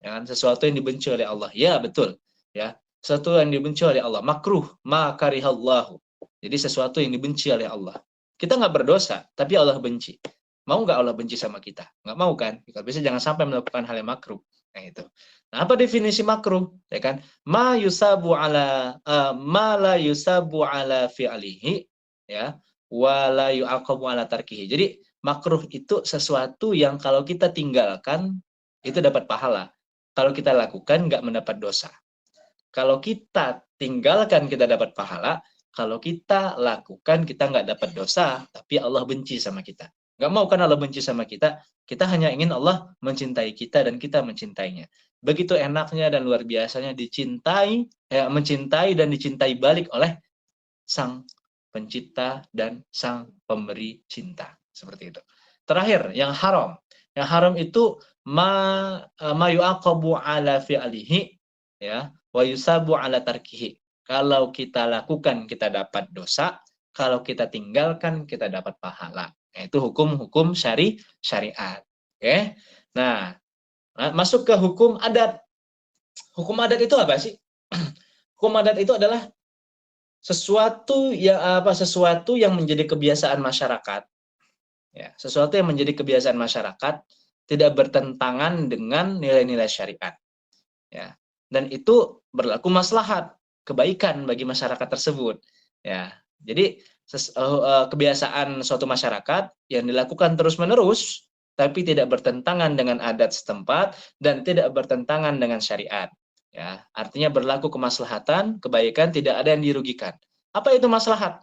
Ya, sesuatu yang dibenci oleh Allah. Ya, betul. Ya, sesuatu yang dibenci oleh Allah. Makruh, ma karihallahu. Jadi sesuatu yang dibenci oleh Allah. Kita nggak berdosa, tapi Allah benci. Mau nggak Allah benci sama kita? Nggak mau kan? Kalau bisa jangan sampai melakukan hal yang makruh. Nah, itu. Nah, apa definisi makruh? Ya kan? Ma yusabu ala ma la yusabu ala fi'lihi, ya, wa la yu'aqabu ala tarkihi. Jadi makruh itu sesuatu yang kalau kita tinggalkan itu dapat pahala. Kalau kita lakukan nggak mendapat dosa. Kalau kita tinggalkan kita dapat pahala, kalau kita lakukan kita nggak dapat dosa, tapi Allah benci sama kita. Nggak mau kan Allah benci sama kita hanya ingin Allah mencintai kita dan kita mencintainya. Begitu enaknya dan luar biasanya mencintai dan dicintai balik oleh Sang Pencipta dan Sang Pemberi cinta. Seperti itu. Terakhir, yang haram. Yang haram itu ma yu'aqabu ala fi'alihi, ya, wa yusabu ala tarkihi. Kalau kita lakukan kita dapat dosa, kalau kita tinggalkan kita dapat pahala. Nah, itu hukum-hukum syariat. Oke. Nah, masuk ke hukum adat. Hukum adat itu apa sih? Hukum adat itu adalah sesuatu yang menjadi kebiasaan masyarakat. Ya, sesuatu yang menjadi kebiasaan masyarakat tidak bertentangan dengan nilai-nilai syariat. Ya. Dan itu berlaku maslahat, kebaikan bagi masyarakat tersebut. Ya. Jadi kebiasaan suatu masyarakat yang dilakukan terus-menerus tapi tidak bertentangan dengan adat setempat dan tidak bertentangan dengan syariat. Ya, artinya berlaku kemaslahatan, kebaikan, tidak ada yang dirugikan. Apa itu maslahat?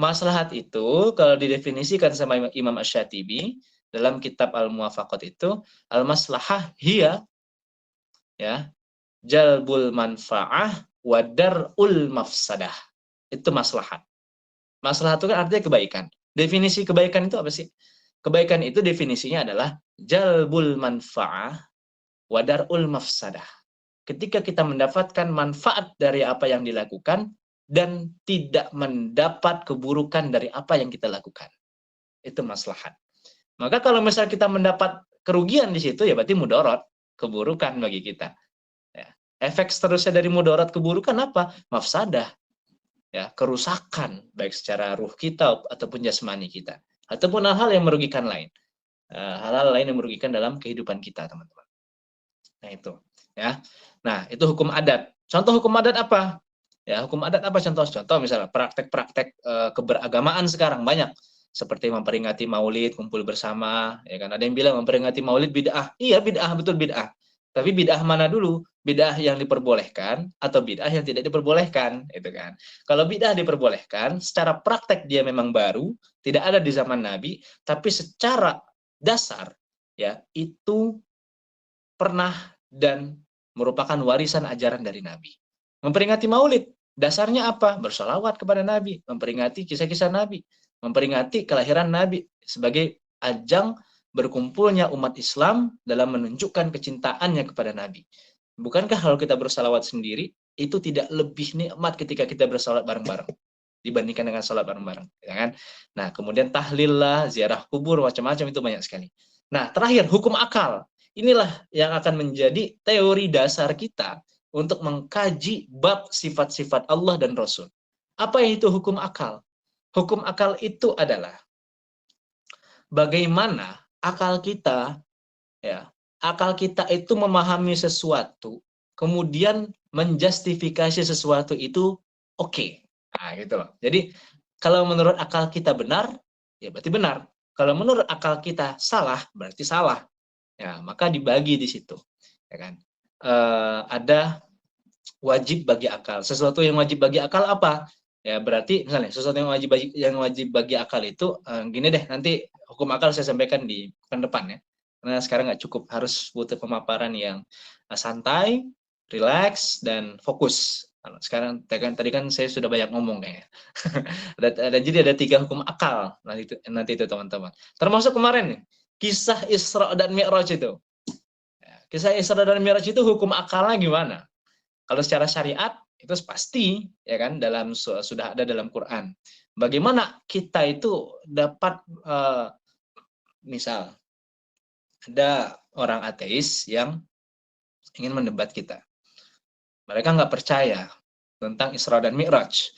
Maslahat itu kalau didefinisikan sama Imam Asy-Syatibi dalam kitab Al-Muwafaqat itu, al-maslahah hiya, ya, jalbul manfaah wa dar'ul mafsadah. Itu maslahat. Maslahat itu kan artinya kebaikan. Definisi kebaikan itu apa sih? Kebaikan itu definisinya adalah jalbul manfaah wa dar'ul mafsadah. Ketika kita mendapatkan manfaat dari apa yang dilakukan dan tidak mendapat keburukan dari apa yang kita lakukan. Itu maslahat. Maka kalau misalnya kita mendapat kerugian di situ, ya berarti mudarat, keburukan bagi kita. Ya. Efek seterusnya dari mudarat keburukan apa? Mafsadah. Ya, kerusakan, baik secara ruh kita ataupun jasmani kita. Ataupun hal-hal yang merugikan lain. Hal-hal lain yang merugikan dalam kehidupan kita, teman-teman. Nah, itu. Ya. Nah, itu hukum adat. Contoh hukum adat apa? Ya, hukum adat apa contoh-contoh misalnya praktek-praktek keberagamaan sekarang banyak seperti memperingati Maulid, kumpul bersama, ya kan? Ada yang bilang memperingati Maulid bid'ah. Iya, bid'ah, betul bid'ah. Tapi bid'ah mana dulu? Bid'ah yang diperbolehkan atau bid'ah yang tidak diperbolehkan, itu kan. Kalau bid'ah diperbolehkan, secara praktek dia memang baru, tidak ada di zaman Nabi, tapi secara dasar ya itu pernah dan merupakan warisan ajaran dari Nabi. Memperingati Maulid, dasarnya apa? Bersolawat kepada Nabi, memperingati kisah-kisah Nabi, memperingati kelahiran Nabi sebagai ajang berkumpulnya umat Islam dalam menunjukkan kecintaannya kepada Nabi. Bukankah kalau kita bersolawat sendiri, itu tidak lebih nikmat ketika kita bersolawat bareng-bareng dibandingkan dengan sholat bareng-bareng, ya kan? Nah, kemudian tahlil lah, ziarah kubur, macam-macam itu banyak sekali. Nah, terakhir, hukum akal. Inilah yang akan menjadi teori dasar kita untuk mengkaji bab sifat-sifat Allah dan Rasul. Apa itu hukum akal? Hukum akal itu adalah bagaimana akal kita, ya, akal kita itu memahami sesuatu, kemudian menjustifikasi sesuatu itu oke. Nah, gitu loh. Jadi kalau menurut akal kita benar, ya berarti benar. Kalau menurut akal kita salah, berarti salah. Ya, maka dibagi di situ, ya kan? Ada wajib bagi akal. Sesuatu yang wajib bagi akal apa? Ya berarti misalnya sesuatu yang wajib bagi akal itu gini deh, nanti hukum akal saya sampaikan di pekan depan ya. Karena sekarang nggak cukup, harus butuh pemaparan yang santai, rileks dan fokus. Sekarang tadi kan saya sudah banyak ngomong kayaknya. Jadi ada 3 hukum akal nanti itu teman-teman. Termasuk kemarin nih, kisah Isra dan Mi'raj itu. Kisah Isra dan Mi'raj itu hukum akalnya gimana? Kalau secara syariat itu pasti ya kan sudah ada dalam Quran. Bagaimana kita itu dapat misal ada orang ateis yang ingin mendebat kita. Mereka nggak percaya tentang Isra dan Mi'raj.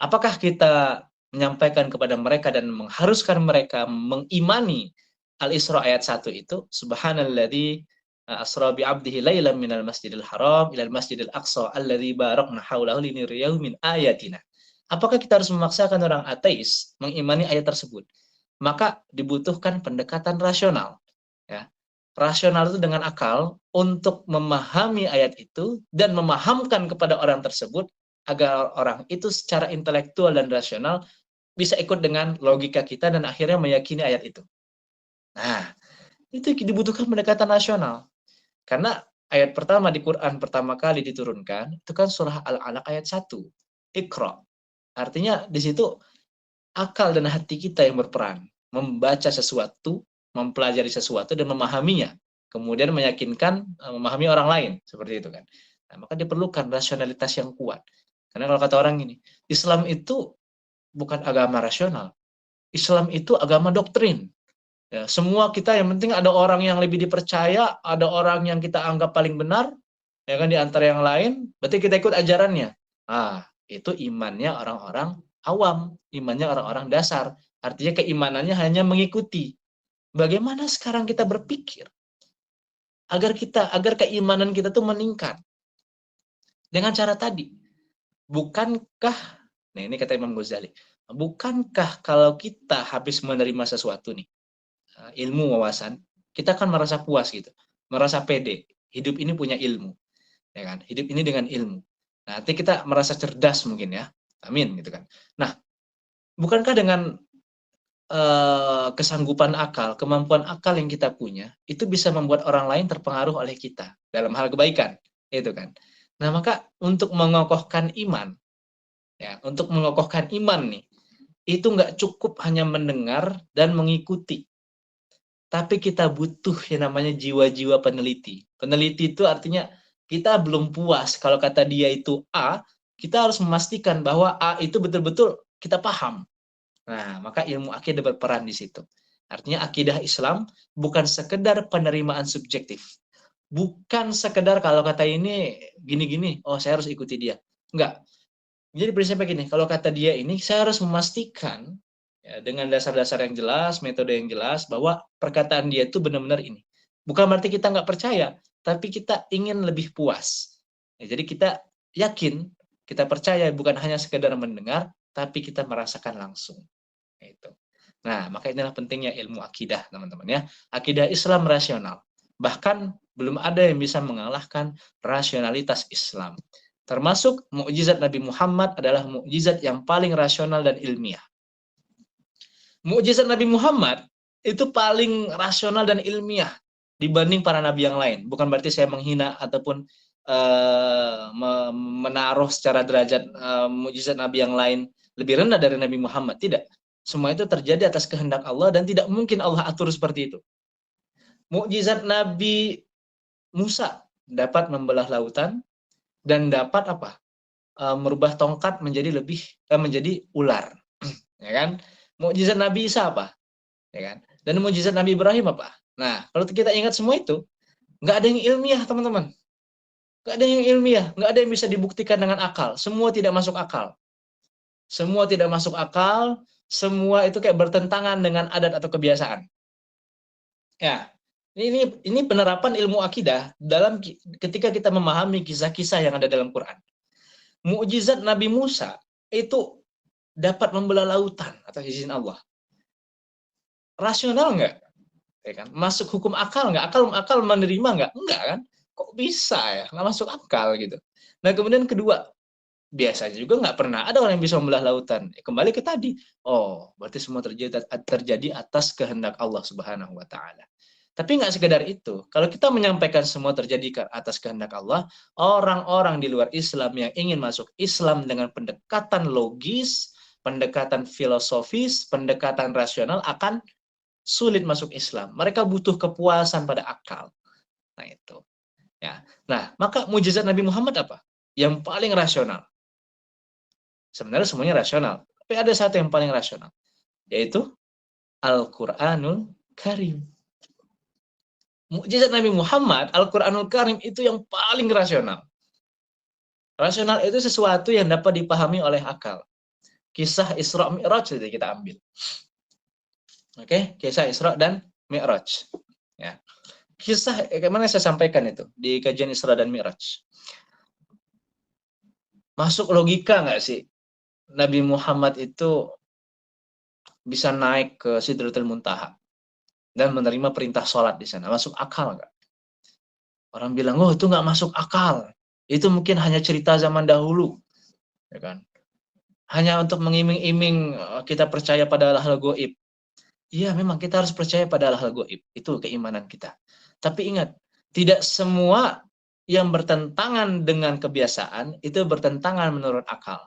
Apakah kita menyampaikan kepada mereka dan mengharuskan mereka mengimani Al-Isra ayat 1 itu, subhanalladzi asra bi 'abdihi lailan minal masjidil haram ilal masjidil aqsa alladzi barakna haulahu linuriyahu min ayatina. Apakah kita harus memaksakan orang ateis mengimani ayat tersebut? Maka dibutuhkan pendekatan rasional. Ya. Rasional itu dengan akal untuk memahami ayat itu dan memahamkan kepada orang tersebut agar orang itu secara intelektual dan rasional bisa ikut dengan logika kita dan akhirnya meyakini ayat itu. Nah, itu dibutuhkan pendekatan rasional. Karena ayat pertama di Quran pertama kali diturunkan, itu kan surah Al-Alaq ayat 1. Iqra. Artinya di situ akal dan hati kita yang berperan. Membaca sesuatu, mempelajari sesuatu, dan memahaminya. Kemudian meyakinkan, memahami orang lain. Seperti itu kan. Nah, maka diperlukan rasionalitas yang kuat. Karena kalau kata orang ini, Islam itu bukan agama rasional. Islam itu agama doktrin. Ya, semua kita yang penting ada orang yang lebih dipercaya, ada orang yang kita anggap paling benar, ya kan, di antara yang lain, berarti kita ikut ajarannya. Ah, itu imannya orang-orang awam, imannya orang-orang dasar. Artinya keimanannya hanya mengikuti. Bagaimana sekarang kita berpikir agar keimanan kita tuh meningkat dengan cara tadi? Bukankah, nah ini kata Imam Ghazali, bukankah kalau kita habis menerima sesuatu nih, ilmu wawasan, kita kan merasa puas gitu, merasa pede, hidup ini punya ilmu, ya kan, hidup ini dengan ilmu. Nah, nanti kita merasa cerdas mungkin ya, amin gitu kan. Nah, bukankah dengan kesanggupan akal, kemampuan akal yang kita punya, itu bisa membuat orang lain terpengaruh oleh kita dalam hal kebaikan, itu kan. Nah, maka untuk mengokohkan iman, ya, untuk mengokohkan iman nih, itu nggak cukup hanya mendengar dan mengikuti. Tapi kita butuh yang namanya jiwa-jiwa peneliti. Peneliti itu artinya kita belum puas kalau kata dia itu A, kita harus memastikan bahwa A itu betul-betul kita paham. Nah, maka ilmu akidah berperan di situ. Artinya akidah Islam bukan sekedar penerimaan subjektif. Bukan sekedar kalau kata ini gini-gini, oh saya harus ikuti dia. Enggak. Jadi prinsipnya gini, kalau kata dia ini saya harus memastikan ya, dengan dasar-dasar yang jelas, metode yang jelas, bahwa perkataan dia itu benar-benar ini. Bukan berarti kita nggak percaya, tapi kita ingin lebih puas. Ya, jadi kita yakin, kita percaya bukan hanya sekedar mendengar, tapi kita merasakan langsung. Itu. Nah, maka inilah pentingnya ilmu akidah, teman-teman ya. Akidah Islam rasional. Bahkan belum ada yang bisa mengalahkan rasionalitas Islam. Termasuk mukjizat Nabi Muhammad adalah mukjizat yang paling rasional dan ilmiah. Mukjizat Nabi Muhammad itu paling rasional dan ilmiah dibanding para nabi yang lain. Bukan berarti saya menghina ataupun menaruh secara derajat mukjizat nabi yang lain lebih rendah dari Nabi Muhammad. Tidak. Semua itu terjadi atas kehendak Allah dan tidak mungkin Allah atur seperti itu. Mukjizat Nabi Musa dapat membelah lautan dan dapat apa? Merubah tongkat menjadi menjadi ular. Ya kan? Mukjizat Nabi Isa apa? Ya kan? Dan mukjizat Nabi Ibrahim apa? Nah, kalau kita ingat semua itu, nggak ada yang ilmiah, teman-teman. Nggak ada yang ilmiah, nggak ada yang bisa dibuktikan dengan akal. Semua tidak masuk akal. Semua tidak masuk akal, semua itu kayak bertentangan dengan adat atau kebiasaan. Ya, ini penerapan ilmu akidah dalam ketika kita memahami kisah-kisah yang ada dalam Quran. Mukjizat Nabi Musa itu dapat membelah lautan atas izin Allah. Rasional nggak? Ya kan? Masuk hukum akal nggak? Akal menerima nggak? Enggak kan? Kok bisa ya? Nggak masuk akal gitu. Nah kemudian kedua, biasanya juga nggak pernah ada orang yang bisa membelah lautan. Kembali ke tadi, oh berarti semua terjadi atas kehendak Allah Subhanahu Wa Taala. Tapi nggak sekedar itu. Kalau kita menyampaikan semua terjadi atas kehendak Allah, orang-orang di luar Islam yang ingin masuk Islam dengan pendekatan logis, pendekatan filosofis, pendekatan rasional akan sulit masuk Islam. Mereka butuh kepuasan pada akal. Nah itu. Ya. Nah, maka mukjizat Nabi Muhammad apa? Yang paling rasional. Sebenarnya semuanya rasional. Tapi ada satu yang paling rasional. Yaitu Al-Quranul Karim. Mukjizat Nabi Muhammad, Al-Quranul Karim itu yang paling rasional. Rasional itu sesuatu yang dapat dipahami oleh akal. Kisah Isra Mi'raj itu kita ambil. Oke, kisah Isra dan Mi'raj. Ya. Kisah bagaimana saya sampaikan itu di kajian Isra dan Mi'raj. Masuk logika nggak sih? Nabi Muhammad itu bisa naik ke Sidratul Muntaha dan menerima perintah sholat di sana. Masuk akal nggak? Orang bilang, oh itu nggak masuk akal. Itu mungkin hanya cerita zaman dahulu. ya kan? Hanya untuk mengiming-iming kita percaya pada hal gaib. Iya, memang kita harus percaya pada hal gaib. Itu keimanan kita. Tapi ingat, tidak semua yang bertentangan dengan kebiasaan itu bertentangan menurut akal.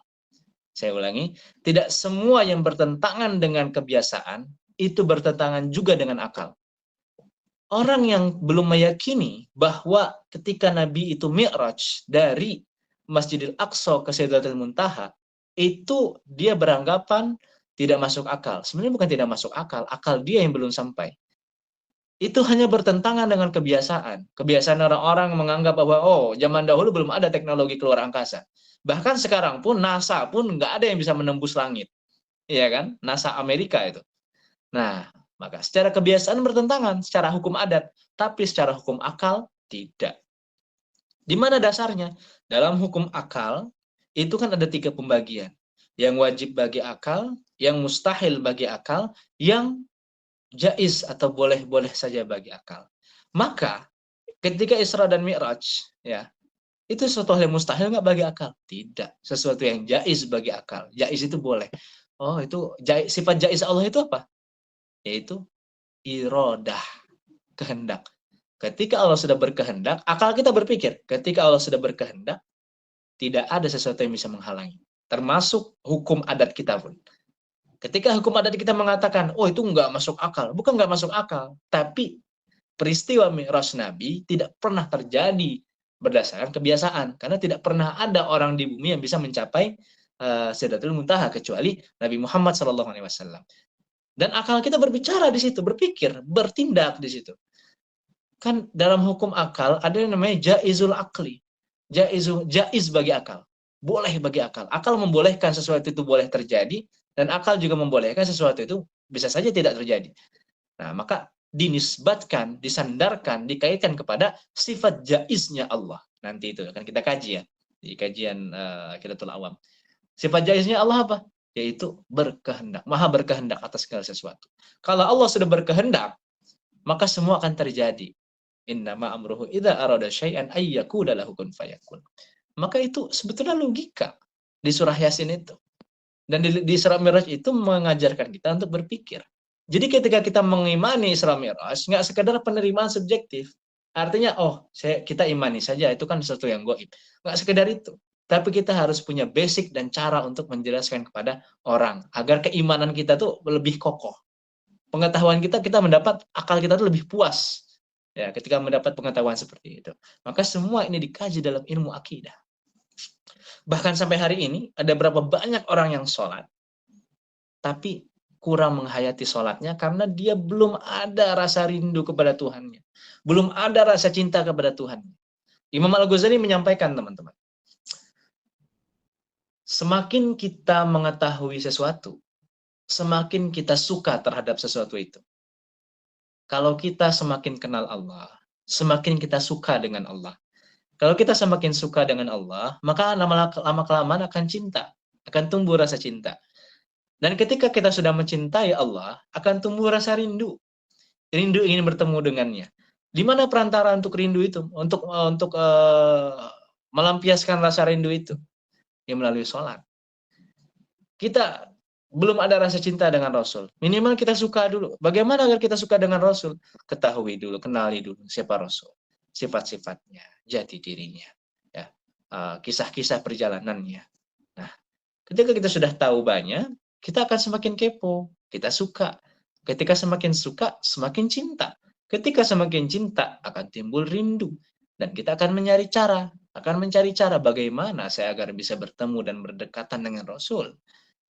Saya ulangi, tidak semua yang bertentangan dengan kebiasaan itu bertentangan juga dengan akal. Orang yang belum meyakini bahwa ketika Nabi itu mi'raj dari Masjidil Aqsa ke Sidratul Muntaha, itu dia beranggapan tidak masuk akal. Sebenarnya bukan tidak masuk akal, akal dia yang belum sampai. Itu hanya bertentangan dengan kebiasaan. Kebiasaan orang-orang menganggap bahwa, oh, zaman dahulu belum ada teknologi keluar angkasa. Bahkan sekarang pun NASA pun nggak ada yang bisa menembus langit. Iya kan? NASA Amerika itu. Nah, maka secara kebiasaan bertentangan, secara hukum adat. Tapi secara hukum akal, tidak. Di mana dasarnya? Dalam hukum akal, itu kan ada 3 pembagian. Yang wajib bagi akal, yang mustahil bagi akal, yang jaiz atau boleh-boleh saja bagi akal. Maka ketika Isra dan Mi'raj, ya, itu sesuatu yang mustahil nggak bagi akal? Tidak. Sesuatu yang jaiz bagi akal. Jaiz itu boleh. Oh, itu sifat jaiz Allah itu apa? Yaitu iradah, kehendak. Ketika Allah sudah berkehendak, akal kita berpikir, ketika Allah sudah berkehendak, tidak ada sesuatu yang bisa menghalangi. Termasuk hukum adat kita pun. Ketika hukum adat kita mengatakan, oh itu nggak masuk akal. Bukan nggak masuk akal, tapi peristiwa Mi'raj Nabi tidak pernah terjadi berdasarkan kebiasaan. Karena tidak pernah ada orang di bumi yang bisa mencapai Sidratul Muntaha kecuali Nabi Muhammad SAW. Dan akal kita berbicara di situ, berpikir, bertindak di situ. Kan dalam hukum akal ada yang namanya jaizul akli. Jaiz bagi akal. Boleh bagi akal. Akal membolehkan sesuatu itu boleh terjadi, dan akal juga membolehkan sesuatu itu bisa saja tidak terjadi. Nah, maka dinisbatkan, disandarkan, dikaitkan kepada sifat jaiznya Allah. Nanti itu akan kita kaji ya, di kajian Qiratul Awam. Sifat jaiznya Allah apa? Yaitu berkehendak, maha berkehendak atas segala sesuatu. Kalau Allah sudah berkehendak, maka semua akan terjadi. Innama amruhu idza arada syai'an ay yaqula lahu kun fayakun. Maka itu sebetulnya logika di surah Yasin itu. Dan di Isra Mi'raj itu mengajarkan kita untuk berpikir. Jadi ketika kita mengimani Isra Mi'raj, nggak sekedar penerimaan subjektif. Artinya, oh, kita imani saja, itu kan sesuatu yang gaib. Nggak sekedar itu. Tapi kita harus punya basic dan cara untuk menjelaskan kepada orang. Agar keimanan kita tuh lebih kokoh. Pengetahuan kita mendapat, akal kita tuh lebih puas. Ya, ketika mendapat pengetahuan seperti itu. Maka semua ini dikaji dalam ilmu akidah. Bahkan sampai hari ini, ada berapa banyak orang yang sholat, tapi kurang menghayati sholatnya karena dia belum ada rasa rindu kepada Tuhannya. Belum ada rasa cinta kepada Tuhannya. Imam Al-Ghazali menyampaikan, teman-teman, semakin kita mengetahui sesuatu, semakin kita suka terhadap sesuatu itu. Kalau kita semakin kenal Allah, semakin kita suka dengan Allah. Kalau kita semakin suka dengan Allah, maka lama-kelamaan akan cinta, akan tumbuh rasa cinta. Dan ketika kita sudah mencintai Allah, akan tumbuh rasa rindu. Rindu ingin bertemu dengannya. Di mana perantara untuk rindu itu? Untuk melampiaskan rasa rindu itu? Ya melalui sholat. Kita belum ada rasa cinta dengan Rasul. Minimal kita suka dulu. Bagaimana agar kita suka dengan Rasul? Ketahui dulu, kenali dulu siapa Rasul. Sifat-sifatnya, jati dirinya. Ya, kisah-kisah perjalanannya. Nah, ketika kita sudah tahu banyak, kita akan semakin kepo. Kita suka. Ketika semakin suka, semakin cinta. Ketika semakin cinta, akan timbul rindu. Dan kita akan mencari cara bagaimana saya agar bisa bertemu dan berdekatan dengan Rasul.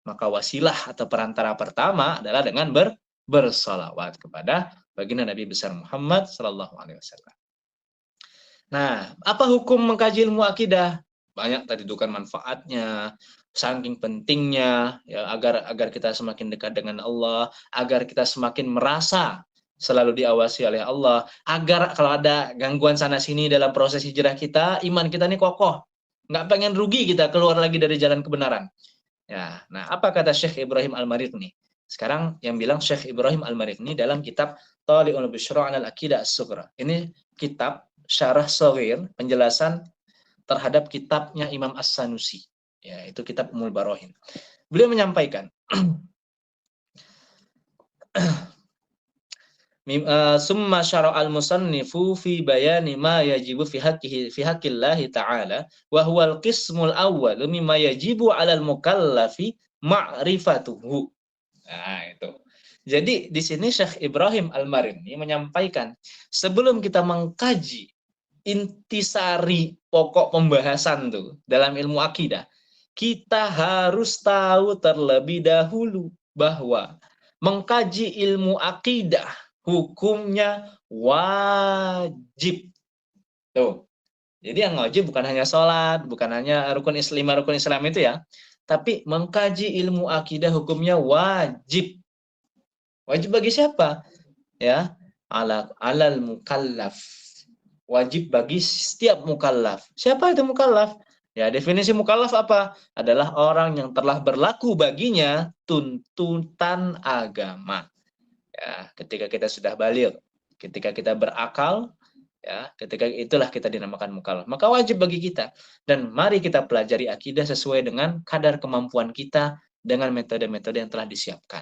Maka wasilah atau perantara pertama adalah dengan bersolawat kepada baginda Nabi besar Muhammad Sallallahu Alaihi Wasallam. Nah, apa hukum mengkaji ilmu akidah? Banyak tadi itu kan manfaatnya, saking pentingnya ya, agar kita semakin dekat dengan Allah, agar kita semakin merasa selalu diawasi oleh Allah, agar kalau ada gangguan sana sini dalam proses hijrah kita, iman kita ini kokoh, nggak pengen rugi kita keluar lagi dari jalan kebenaran. Ya, nah apa kata Syekh Ibrahim Al-Mariqni? Sekarang yang bilang Syekh Ibrahim Al-Mariqni dalam kitab Tali'ul Bisyra' al-Aqidah as-Sughra. Ini kitab syarah shaghir, penjelasan terhadap kitabnya Imam As-Sanusi. Ya, itu kitab Ummul Barohin. Beliau menyampaikan, summa syara'al musannifu fi bayani ma yajibu fi haqqillahi ta'ala wa huwal qismul awwal mimma yajibu 'alal mukallafi ma'rifatuhu. Nah, itu. Jadi di sini Syekh Ibrahim Al-Marimi menyampaikan, sebelum kita mengkaji intisari pokok pembahasan tuh dalam ilmu akidah, kita harus tahu terlebih dahulu bahwa mengkaji ilmu akidah hukumnya wajib. Tuh. Jadi yang wajib bukan hanya sholat, bukan hanya rukun Islam itu ya, tapi mengkaji ilmu akidah hukumnya wajib. Wajib bagi siapa? Ya, alal mukallaf. Wajib bagi setiap mukallaf. Siapa itu mukallaf? Ya, definisi mukallaf apa? Adalah orang yang telah berlaku baginya tuntutan agama. Ya, ketika kita sudah baligh, ketika kita berakal, ya, ketika itulah kita dinamakan mukallaf. Maka wajib bagi kita. Dan mari kita pelajari akidah sesuai dengan kadar kemampuan kita dengan metode-metode yang telah disiapkan.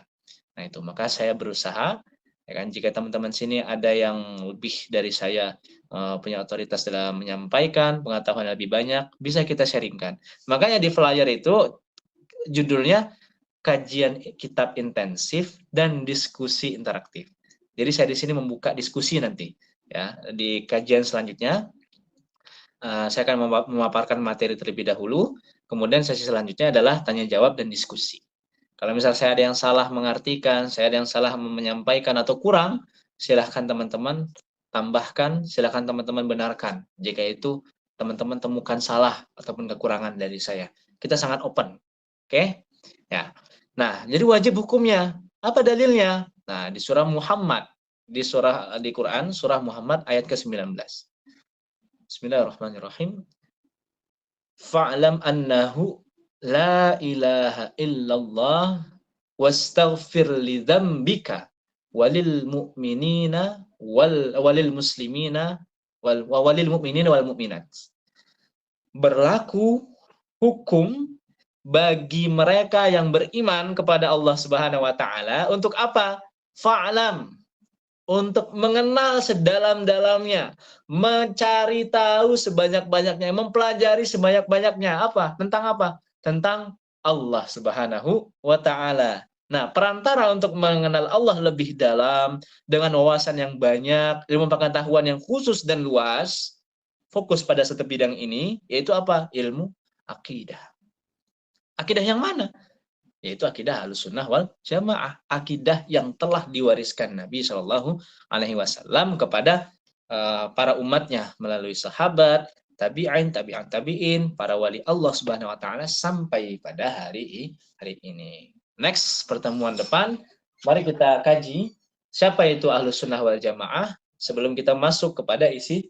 Nah, itu maka saya berusaha, ya kan, jika teman-teman sini ada yang lebih dari saya punya otoritas dalam menyampaikan pengetahuan yang lebih banyak, bisa kita sharingkan. Makanya di flyer itu judulnya kajian kitab intensif dan diskusi interaktif. Jadi saya di sini membuka diskusi nanti, ya. Di kajian selanjutnya saya akan memaparkan materi terlebih dahulu, kemudian sesi selanjutnya adalah tanya jawab dan diskusi. Kalau misal saya ada yang salah mengartikan, saya ada yang salah menyampaikan atau kurang, silahkan teman-teman tambahkan, silahkan teman-teman benarkan. Jika itu teman-teman temukan salah ataupun kekurangan dari saya, kita sangat open, oke? Ya. Nah, jadi wajib hukumnya. Apa dalilnya? Nah, di surah Muhammad, di Quran surah Muhammad ayat ke-19. Bismillahirrahmanirrahim. Fa'lam annahu la ilaha illallah wastaghfir li dzambika walil mu'minina walil muslimina walil mu'minina wal mu'minat. Berlaku hukum bagi mereka yang beriman kepada Allah Subhanahu wa taala untuk apa? Fa'lam, untuk mengenal sedalam-dalamnya, mencari tahu sebanyak-banyaknya, mempelajari sebanyak-banyaknya. Apa? Tentang apa? Tentang Allah Subhanahu wa taala. Nah, perantara untuk mengenal Allah lebih dalam dengan wawasan yang banyak, ilmu pengetahuan yang khusus dan luas, fokus pada satu bidang ini, yaitu apa? Ilmu akidah. Akidah yang mana? Yaitu akidah Ahlussunnah wal Jamaah, akidah yang telah diwariskan Nabi Shallallahu Alaihi Wasallam kepada para umatnya melalui sahabat, tabi'in, para wali Allah Subhanahu Wa Taala sampai pada hari ini. Next pertemuan depan, mari kita kaji siapa itu Ahlussunnah wal Jamaah sebelum kita masuk kepada isi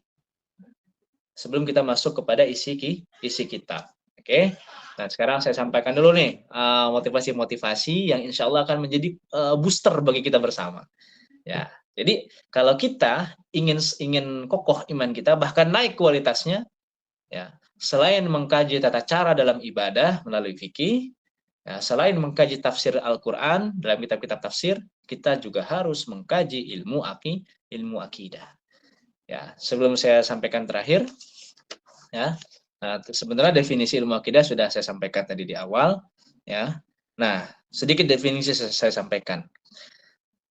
kitab. Oke. Nah, sekarang saya sampaikan dulu nih motivasi-motivasi yang insya Allah akan menjadi booster bagi kita bersama. Ya, jadi kalau kita ingin kokoh iman kita, bahkan naik kualitasnya, ya, selain mengkaji tata cara dalam ibadah melalui fikih, ya, selain mengkaji tafsir Al-Quran dalam kitab-kitab tafsir, kita juga harus mengkaji ilmu akidah. Ya, sebelum saya sampaikan terakhir, ya. Nah, sebenarnya definisi ilmu akidah sudah saya sampaikan tadi di awal, ya. Nah, sedikit definisi saya sampaikan.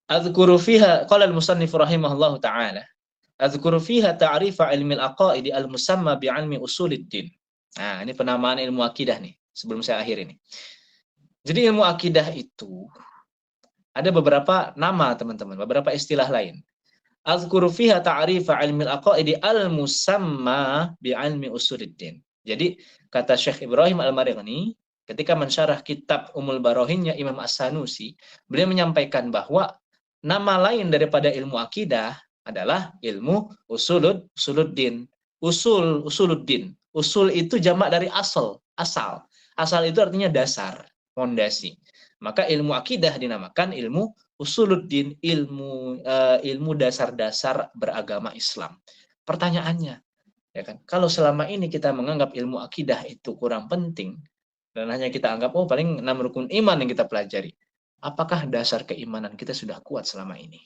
Adzkuru fiha qala al-musannif rahimahullahu taala. Adzkuru fiha ta'rifa ilmi al-aqaid al-musamma bi'ilmi usuluddin. Nah, ini penamaan ilmu akidah nih, sebelum saya akhir ini. Jadi ilmu akidah itu ada beberapa nama, teman-teman, beberapa istilah lain. Adzkuru fiha ta'rifa ilmi al-aqaid al-musamma bi'ilmi usuluddin. Jadi kata Syekh Ibrahim Al-Marimi ketika mensyarah kitab Ummul Barohinnya Imam As-Sanusi, beliau menyampaikan bahwa nama lain daripada ilmu akidah adalah ilmu usuluddin. Usuluddin. Usul itu jamak dari asal. Asal itu artinya dasar, fondasi. Maka ilmu akidah dinamakan ilmu usuluddin, ilmu dasar-dasar beragama Islam. Pertanyaannya, ya kan, kalau selama ini kita menganggap ilmu akidah itu kurang penting, Dan hanya kita anggap, oh paling 6 rukun iman yang kita pelajari. Apakah dasar keimanan kita sudah kuat selama ini?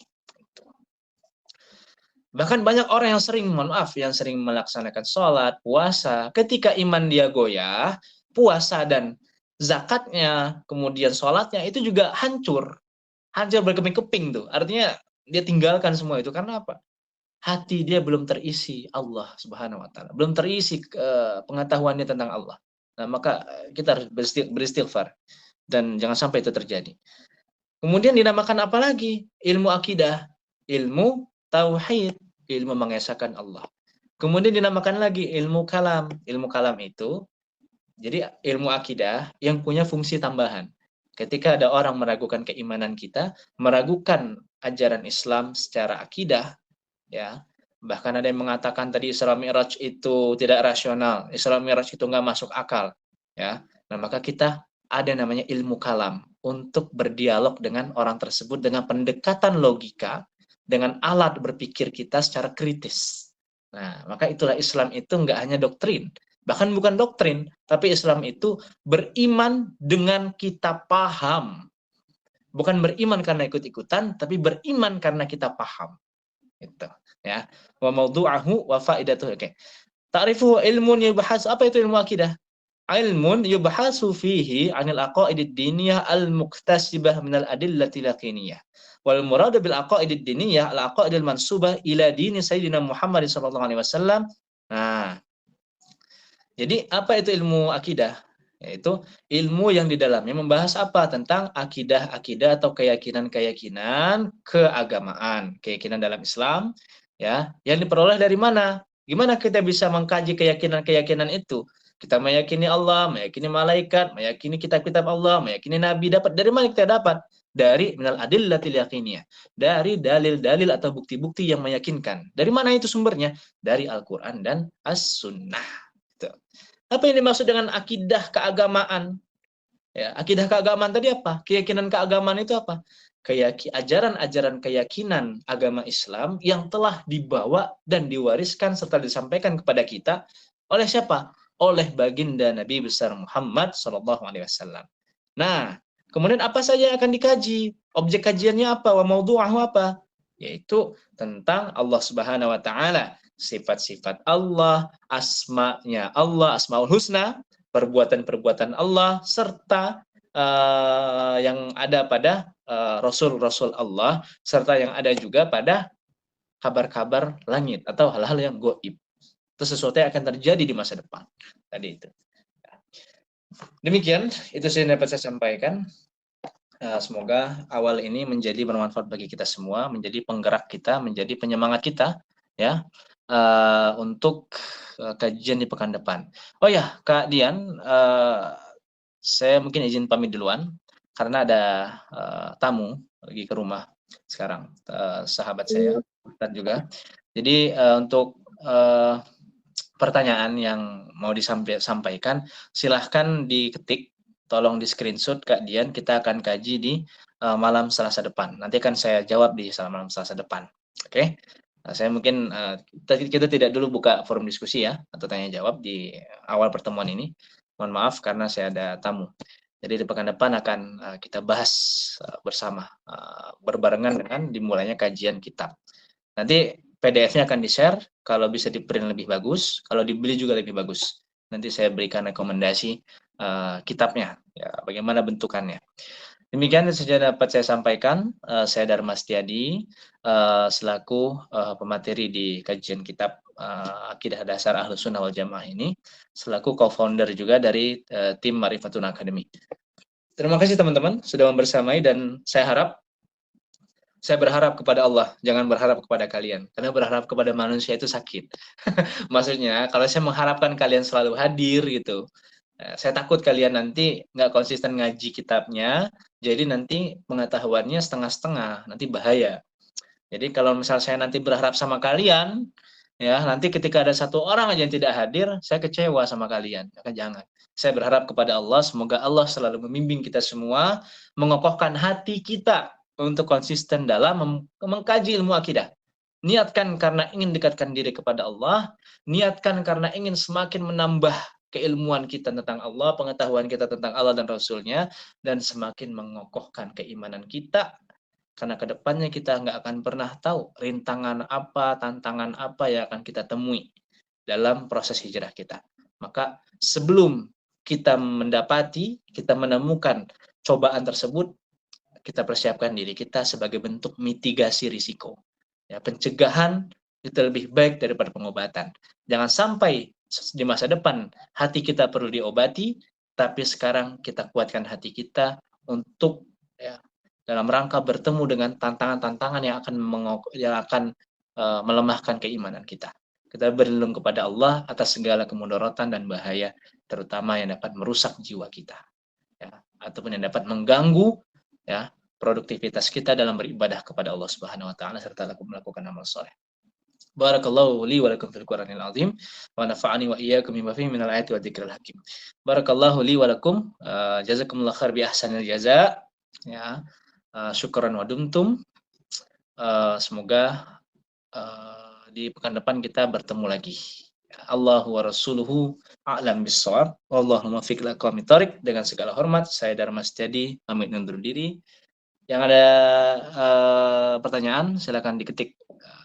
Bahkan banyak orang yang sering, mohon maaf, yang sering melaksanakan sholat, puasa, ketika iman dia goyah, puasa dan zakatnya, kemudian sholatnya itu juga hancur. Hancur berkeping-keping tuh. Artinya dia tinggalkan semua itu. Karena apa? Hati dia belum terisi Allah Subhanahu wa taala. Belum terisi pengetahuannya tentang Allah. Nah, maka kita harus beristighfar dan jangan sampai itu terjadi. Kemudian dinamakan apa lagi? Ilmu akidah, ilmu tauhid, ilmu mengesahkan Allah. Kemudian dinamakan lagi ilmu kalam. Ilmu kalam itu jadi ilmu akidah yang punya fungsi tambahan. Ketika ada orang meragukan keimanan kita, meragukan ajaran Islam secara akidah, ya, bahkan ada yang mengatakan tadi Isra Mi'raj itu tidak rasional, Isra Mi'raj itu nggak masuk akal, ya. Nah, maka kita ada namanya ilmu kalam untuk berdialog dengan orang tersebut dengan pendekatan logika, dengan alat berpikir kita secara kritis. Nah, maka itulah Islam itu nggak hanya doktrin, bahkan bukan doktrin, tapi Islam itu beriman dengan kita paham. Bukan beriman karena ikut-ikutan, tapi beriman karena kita paham. Itu, ya. Wa mawdu'ahu wa faidatuhu. Oke. Ta'rifu ilmun yubahas. Apa itu ilmu akidah? Ilmun yubahasu fihi 'anil aqaidid diniyah al-muktasibah minal adillati laqiniyah. Wal muradu bil aqaidid diniyah al-aqaidil mansubah ila dini sayyidina Muhammad sallallahu alaihi wasallam. Nah, jadi apa itu ilmu akidah? Yaitu ilmu yang di dalamnya membahas apa? Tentang akidah-akidah atau keyakinan-keyakinan keagamaan, keyakinan dalam Islam, ya, yang diperoleh dari mana? Gimana kita bisa mengkaji keyakinan-keyakinan itu? Kita meyakini Allah, meyakini malaikat, meyakini kitab-kitab Allah, meyakini nabi, dapat dari mana kita dapat? Dari minal adillatil yaqiniyah, dari dalil-dalil atau bukti-bukti yang meyakinkan. Dari mana itu sumbernya? Dari Al-Qur'an dan As-Sunnah. Apa yang dimaksud dengan akidah keagamaan? Ya, akidah keagamaan tadi apa? Keyakinan keagamaan itu apa? Ajaran-ajaran keyakinan agama Islam yang telah dibawa dan diwariskan serta disampaikan kepada kita oleh siapa? Oleh baginda Nabi besar Muhammad SAW. Nah, kemudian apa saja yang akan dikaji? Objek kajiannya apa? Wa mawdu'ahu apa? Yaitu tentang Allah Subhanahu wa taala, sifat-sifat Allah, asma-nya Allah, Asmaul Husna, perbuatan-perbuatan Allah, serta yang ada pada Rasul-Rasul Allah, serta yang ada juga pada kabar-kabar langit atau hal-hal yang gaib. Itu sesuatu yang akan terjadi di masa depan. Tadi itu. Demikian, itu yang dapat saya sampaikan. Semoga awal ini menjadi bermanfaat bagi kita semua, menjadi penggerak kita, menjadi penyemangat kita, ya, untuk kajian di pekan depan. Oh ya, Kak Dian, saya mungkin izin pamit duluan karena ada tamu lagi ke rumah sekarang, sahabat saya dan juga. Jadi untuk pertanyaan yang mau disampaikan, silahkan diketik, tolong di screenshot Kak Dian, kita akan kaji di malam Selasa depan. Nanti akan saya jawab di malam Selasa depan. Oke? Nah, saya mungkin kita tidak dulu buka forum diskusi ya atau tanya jawab di awal pertemuan ini. Mohon maaf karena saya ada tamu. Jadi di pekan depan akan kita bahas bersama berbarengan dengan dimulainya kajian kitab. Nanti PDF-nya akan di-share, kalau bisa di-print lebih bagus, kalau dibeli juga lebih bagus. Nanti saya berikan rekomendasi kitabnya, ya, bagaimana bentukannya. Demikian saja dapat saya sampaikan. Saya Dharma Setiadi, selaku pemateri di kajian kitab Akidah Dasar Ahlus Sunnah wal Jamaah ini, selaku co-founder juga dari tim Marifatun Academy. Terima kasih teman-teman sudah membersamai, dan saya berharap kepada Allah, jangan berharap kepada kalian. Karena berharap kepada manusia itu sakit. Maksudnya, kalau saya mengharapkan kalian selalu hadir gitu, saya takut kalian nanti nggak konsisten ngaji kitabnya, jadi nanti pengetahuannya setengah-setengah, nanti bahaya. Jadi kalau misal saya nanti berharap sama kalian, ya nanti ketika ada satu orang aja yang tidak hadir, saya kecewa sama kalian. Maka jangan. Saya berharap kepada Allah, semoga Allah selalu membimbing kita semua, mengokohkan hati kita untuk konsisten dalam mengkaji ilmu akidah. Niatkan karena ingin dekatkan diri kepada Allah, niatkan karena ingin semakin menambah keilmuan kita tentang Allah, pengetahuan kita tentang Allah dan Rasulnya, dan semakin mengokohkan keimanan kita. Karena kedepannya kita nggak akan pernah tahu rintangan apa, tantangan apa yang akan kita temui dalam proses hijrah kita. Maka sebelum kita mendapati, kita menemukan cobaan tersebut, kita persiapkan diri kita sebagai bentuk mitigasi risiko. Ya, pencegahan itu lebih baik daripada pengobatan. Jangan sampai di masa depan hati kita perlu diobati, tapi sekarang kita kuatkan hati kita untuk ya, dalam rangka bertemu dengan tantangan-tantangan yang akan melemahkan keimanan kita. Kita berlindung kepada Allah atas segala kemudaratan dan bahaya, terutama yang dapat merusak jiwa kita, ya, ataupun yang dapat mengganggu ya produktivitas kita dalam beribadah kepada Allah Subhanahu wa taala serta melakukan amal soleh. Barakallahu li wa lakum fil Qur'anil azim wa nafa'ani wa iyyakum bima fihi minal ayati wa dzikril hakim. Barakallahu li wa lakum, jazakumullah khair bi ahsanil jaza. Ya, syukran wa dumtum. Semoga di pekan depan kita bertemu lagi. Allahu wa rasuluhu a'lam bis-shawab. Wallahumma fiq laqamit thariq. Dengan segala hormat, saya Dharma Setyadi pamit undur diri. Yang ada pertanyaan silakan diketik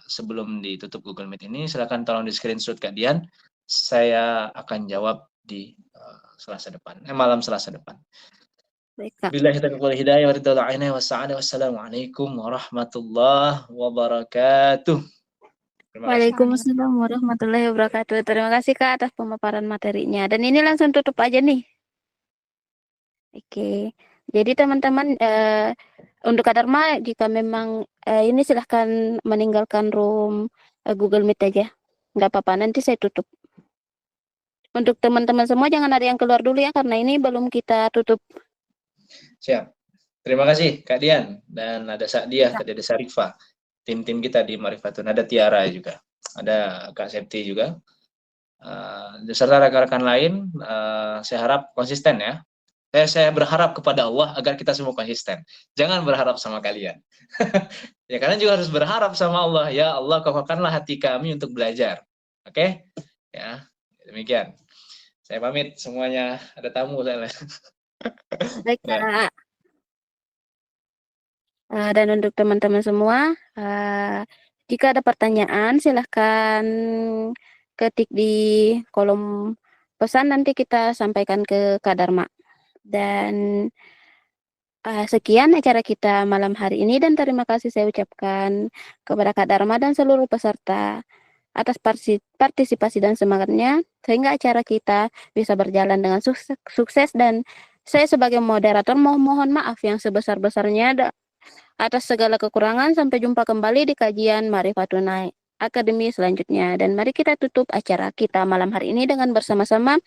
sebelum ditutup Google Meet ini. Silakan tolong di screenshot Kak Dian. Saya akan jawab di malam Selasa depan. Baik, Kak. Billahi taufiq wal hidayah wa ridha wal sa'adah. Wassalamualaikum warahmatullahi wabarakatuh. Waalaikumsalam warahmatullahi wabarakatuh. Terima kasih Kak atas pemaparan materinya. Dan ini langsung tutup aja nih. Oke. Jadi teman-teman untuk Kak Dharma jika memang ini silahkan meninggalkan room Google Meet aja. Nggak apa-apa, nanti saya tutup. Untuk teman-teman semua jangan ada yang keluar dulu ya, karena ini belum kita tutup. Siap. Terima kasih Kak Dian. Dan ada Sa'diah, tadi ada Sarifah. Tim-tim kita di Marifatun. Ada Tiara juga. Ada Kak Septi juga. Serta rekan-rekan lain, saya harap konsisten ya. Saya berharap kepada Allah agar kita semua konsisten. Jangan berharap sama kalian. Ya, kalian juga harus berharap sama Allah. Ya Allah, kokohkanlah hati kami untuk belajar. Oke? Ya, demikian. Saya pamit semuanya. Ada tamu saya. Baik, Kak. Dan untuk teman-teman semua, jika ada pertanyaan silahkan ketik di kolom pesan, nanti kita sampaikan ke Kak Dharma. Dan sekian acara kita malam hari ini, dan terima kasih saya ucapkan kepada Kak Dharma dan seluruh peserta atas partisipasi dan semangatnya, sehingga acara kita bisa berjalan dengan sukses. Dan saya sebagai moderator mohon maaf yang sebesar-besarnya atas segala kekurangan. Sampai jumpa kembali di kajian Marifatun Academy selanjutnya. Dan mari kita tutup acara kita malam hari ini dengan bersama-sama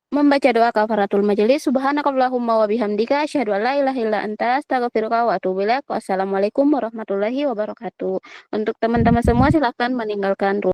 membaca doa kafaratul majelis. Subhanakallahumma wa bihamdika asyhadu an la ilaha illa anta astaghfiruka wa atubu ilaik. Wassalamualaikum warahmatullahi wabarakatuh. Untuk teman-teman semua silakan meninggalkan room.